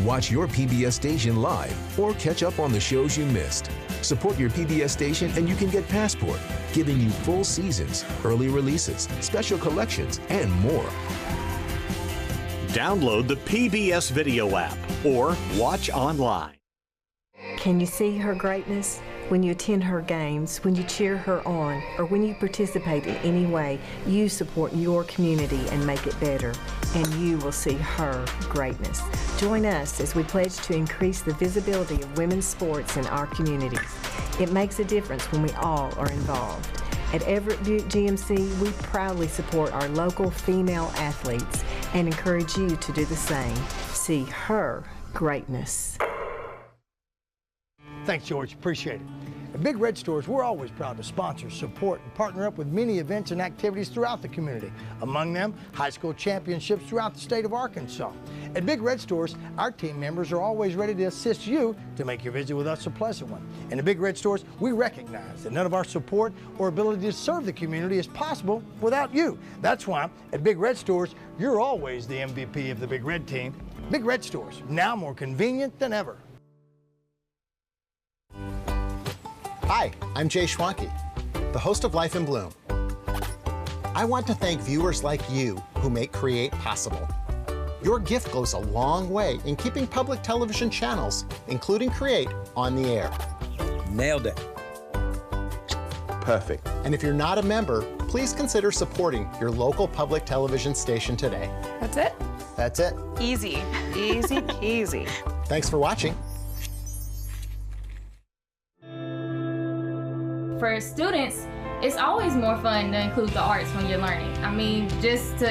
Watch your PBS station live or catch up on the shows you missed. Support your PBS station and you can get Passport, giving you full seasons, early releases, special collections, and more. Download the PBS Video app or watch online. Can you see her greatness? When you attend her games, when you cheer her on, or when you participate in any way, you support your community and make it better, and you will see her greatness. Join us as we pledge to increase the visibility of women's sports in our communities. It makes a difference when we all are involved. At Everett Buick GMC, we proudly support our local female athletes and encourage you to do the same. See her greatness. Thanks, George. Appreciate it. At Big Red Stores, we're always proud to sponsor, support, and partner up with many events and activities throughout the community. Among them, high school championships throughout the state of Arkansas. At Big Red Stores, our team members are always ready to assist you to make your visit with us a pleasant one. And at Big Red Stores, we recognize that none of our support or ability to serve the community is possible without you. That's why at Big Red Stores, you're always the MVP of the Big Red team. Big Red Stores, now more convenient than ever. Hi, I'm Jay Schwanke, the host of Life in Bloom. I want to thank viewers like you who make Create possible. Your gift goes a long way in keeping public television channels, including Create, on the air. Nailed it. Perfect. And if you're not a member, please consider supporting your local public television station today. That's it? That's it. Easy. Easy peasy. Thanks for watching. For students, it's always more fun to include the arts when you're learning. I mean, just to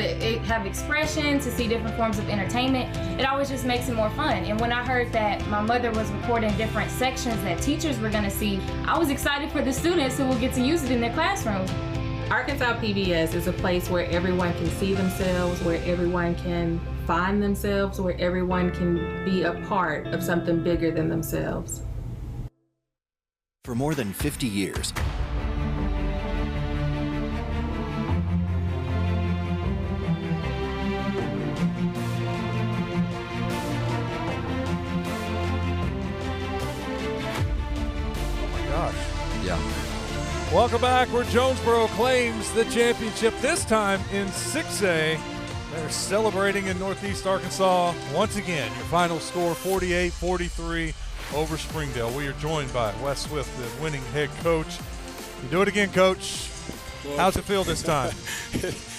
have expression, to see different forms of entertainment, it always just makes it more fun. And when I heard that my mother was recording different sections that teachers were gonna see, I was excited for the students who will get to use it in their classroom. Arkansas PBS is a place where everyone can see themselves, where everyone can find themselves, where everyone can be a part of something bigger than themselves. For more than 50 years, Yeah. Welcome back, where Jonesboro claims the championship, this time in 6A. They're celebrating in Northeast Arkansas once again. Your final score, 48-43 over Springdale. We are joined by Wes Swift, the winning head coach. You do it again, Coach. Well, how's it feel this time?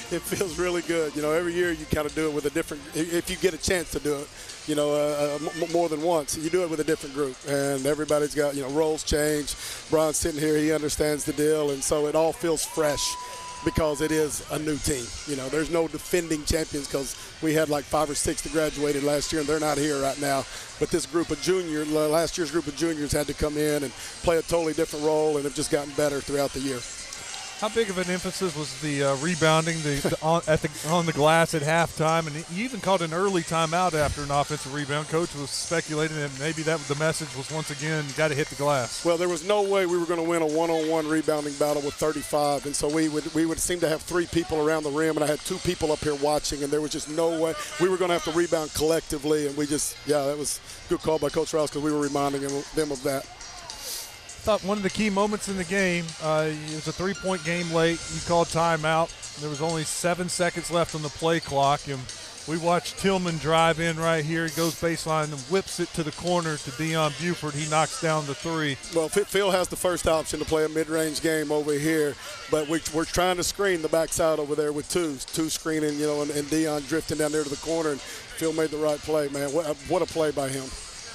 It feels really good. You know, every year you kind of do it with a different, if you get a chance to do it, you know, more than once, you do it with a different group. And everybody's got, you know, roles change. Brian's sitting here, he understands the deal. And so it all feels fresh because it is a new team. You know, there's no defending champions because we had like 5 or 6 that graduated last year and they're not here right now. But this group of juniors, last year's group of juniors had to come in and play a totally different role and have just gotten better throughout the year. How big of an emphasis was the rebounding on the glass at halftime? And you even called an early timeout after an offensive rebound. Coach was speculating that maybe the message was once again, you got to hit the glass. Well, there was no way we were going to win a one-on-one rebounding battle with 35. And so we would seem to have 3 people around the rim, and I had 2 people up here watching, and there was just no way. We were going to have to rebound collectively, and we just, that was a good call by Coach Rouse because we were reminding them of that. I thought one of the key moments in the game, it was a 3-point game late. You called timeout. There was only 7 seconds left on the play clock. And We watched Tillman drive in right here. He goes baseline and whips it to the corner to Deion Buford. He knocks down the three. Well, Phil has the first option to play a mid-range game over here, but we're trying to screen the backside over there with two screening, you know, and Deion drifting down there to the corner, and Phil made the right play, man. What a play by him.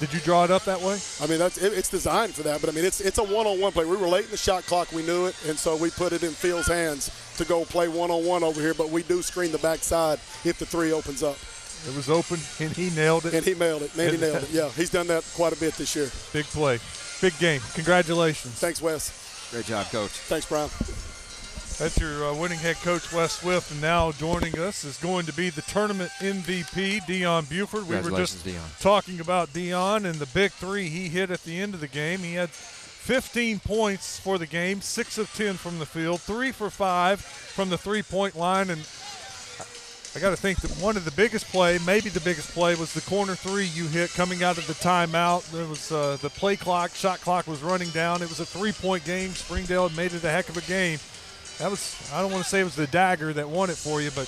Did you draw it up that way? I mean, it's designed for that, but I mean, it's a one-on-one play. We were late in the shot clock, we knew it, and so we put it in Phil's hands to go play one-on-one over here, but we do screen the backside if the three opens up. It was open, and he nailed it. And he nailed it. Man, he nailed it. Yeah, he's done that quite a bit this year. Big play. Big game. Congratulations. Thanks, Wes. Great job, Coach. Thanks, Brian. That's your winning head coach, Wes Swift, and now joining us is going to be the tournament MVP, Deion Buford. We were just talking about Deion and the big three he hit at the end of the game. He had 15 points for the game, 6 of 10 from the field, 3 for 5 from the three-point line, and I got to think that one of the biggest play, maybe the biggest play, was the corner three you hit coming out of the timeout. There was the play clock, shot clock was running down. It was a three-point game. Springdale had made it a heck of a game. That was, I don't want to say it was the dagger that won it for you, but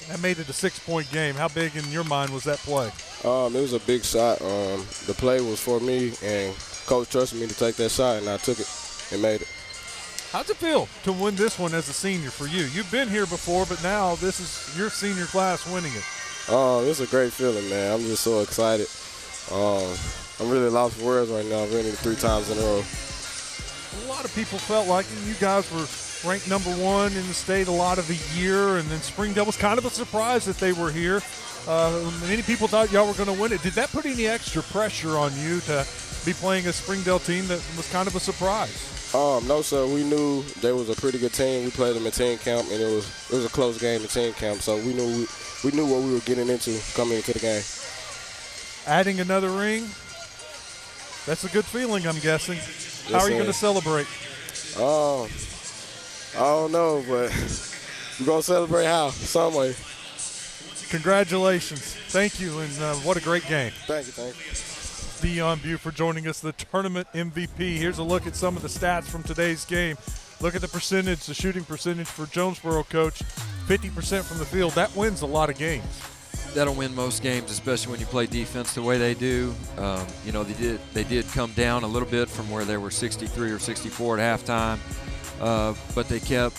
that made it a 6-point game. How big in your mind was that play? It was a big shot. The play was for me, and Coach trusted me to take that shot, and I took it and made it. How's it feel to win this one as a senior for you? You've been here before, but now this is your senior class winning it. It's a great feeling, man. I'm just so excited. I'm really lost for words right now, winning 3 times in a row. A lot of people felt like you guys were ranked number 1 in the state a lot of the year, and then Springdale was kind of a surprise that they were here. Many people thought y'all were going to win it. Did that put any extra pressure on you to be playing a Springdale team that was kind of a surprise? No, sir. We knew they was a pretty good team. We played them in team camp, and it was a close game in team camp. So we knew what we were getting into coming into the game. Adding another ring, that's a good feeling, I'm guessing. Yes, how are you going to celebrate? I don't know, but we're going to celebrate how? Some way. Congratulations. Thank you, and what a great game. Thank you. Deion Buford joining us, the tournament MVP. Here's a look at some of the stats from today's game. Look at the percentage, the shooting percentage for Jonesboro, Coach. 50% from the field. That wins a lot of games. That'll win most games, especially when you play defense the way they do. You know, they did come down a little bit from where they were 63 or 64 at halftime, but they kept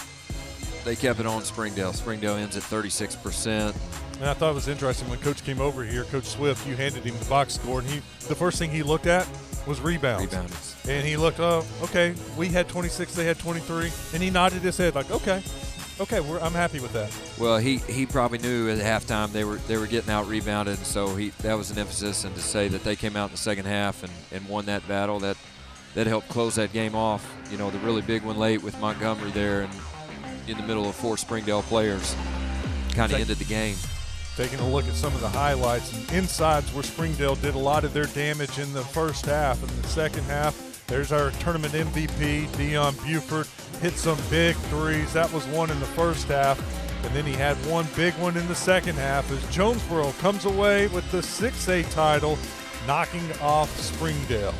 it on Springdale. Springdale ends at 36%. And I thought it was interesting when Coach came over here, Coach Swift, you handed him the box score, and the first thing he looked at was rebounds. And he looked, okay, we had 26, they had 23, and he nodded his head like, okay, I'm happy with that. Well, he probably knew at halftime they were getting out rebounded, and so that was an emphasis, and to say that they came out in the second half and won that battle, that helped close that game off. You know, the really big one late with Montgomery there and in the middle of 4 Springdale players kind of ended the game. Taking a look at some of the highlights and insides where Springdale did a lot of their damage in the first half. In the second half, there's our tournament MVP, Deion Buford, hit some big threes. That was one in the first half, and then he had one big one in the second half as Jonesboro comes away with the 6A title, knocking off Springdale.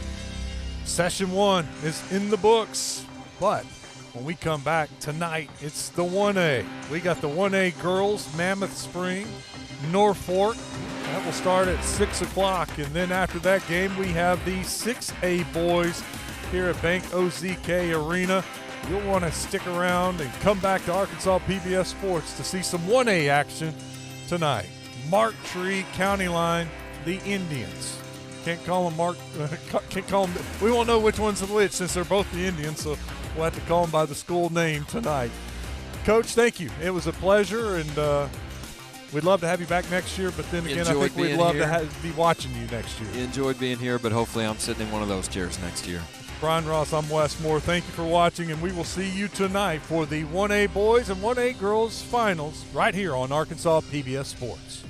Session 1 is in the books, but when we come back tonight, it's the 1A. We got the 1A girls, Mammoth Spring, Norfolk. That will start at 6 o'clock. And then after that game, we have the 6A boys here at Bank OZK Arena. You'll want to stick around and come back to Arkansas PBS Sports to see some 1A action tonight. Mark Tree, County Line, the Indians. Can't call them Mark. Can't call them. We won't know which one's which since they're both the Indians, so we'll have to call them by the school name tonight. Coach, thank you. It was a pleasure, and we'd love to have you back next year, but then again, I think we'd love to be watching you next year. Enjoyed being here, but hopefully I'm sitting in one of those chairs next year. Brian Ross, I'm Wes Moore. Thank you for watching, and we will see you tonight for the 1A boys and 1A girls finals right here on Arkansas PBS Sports.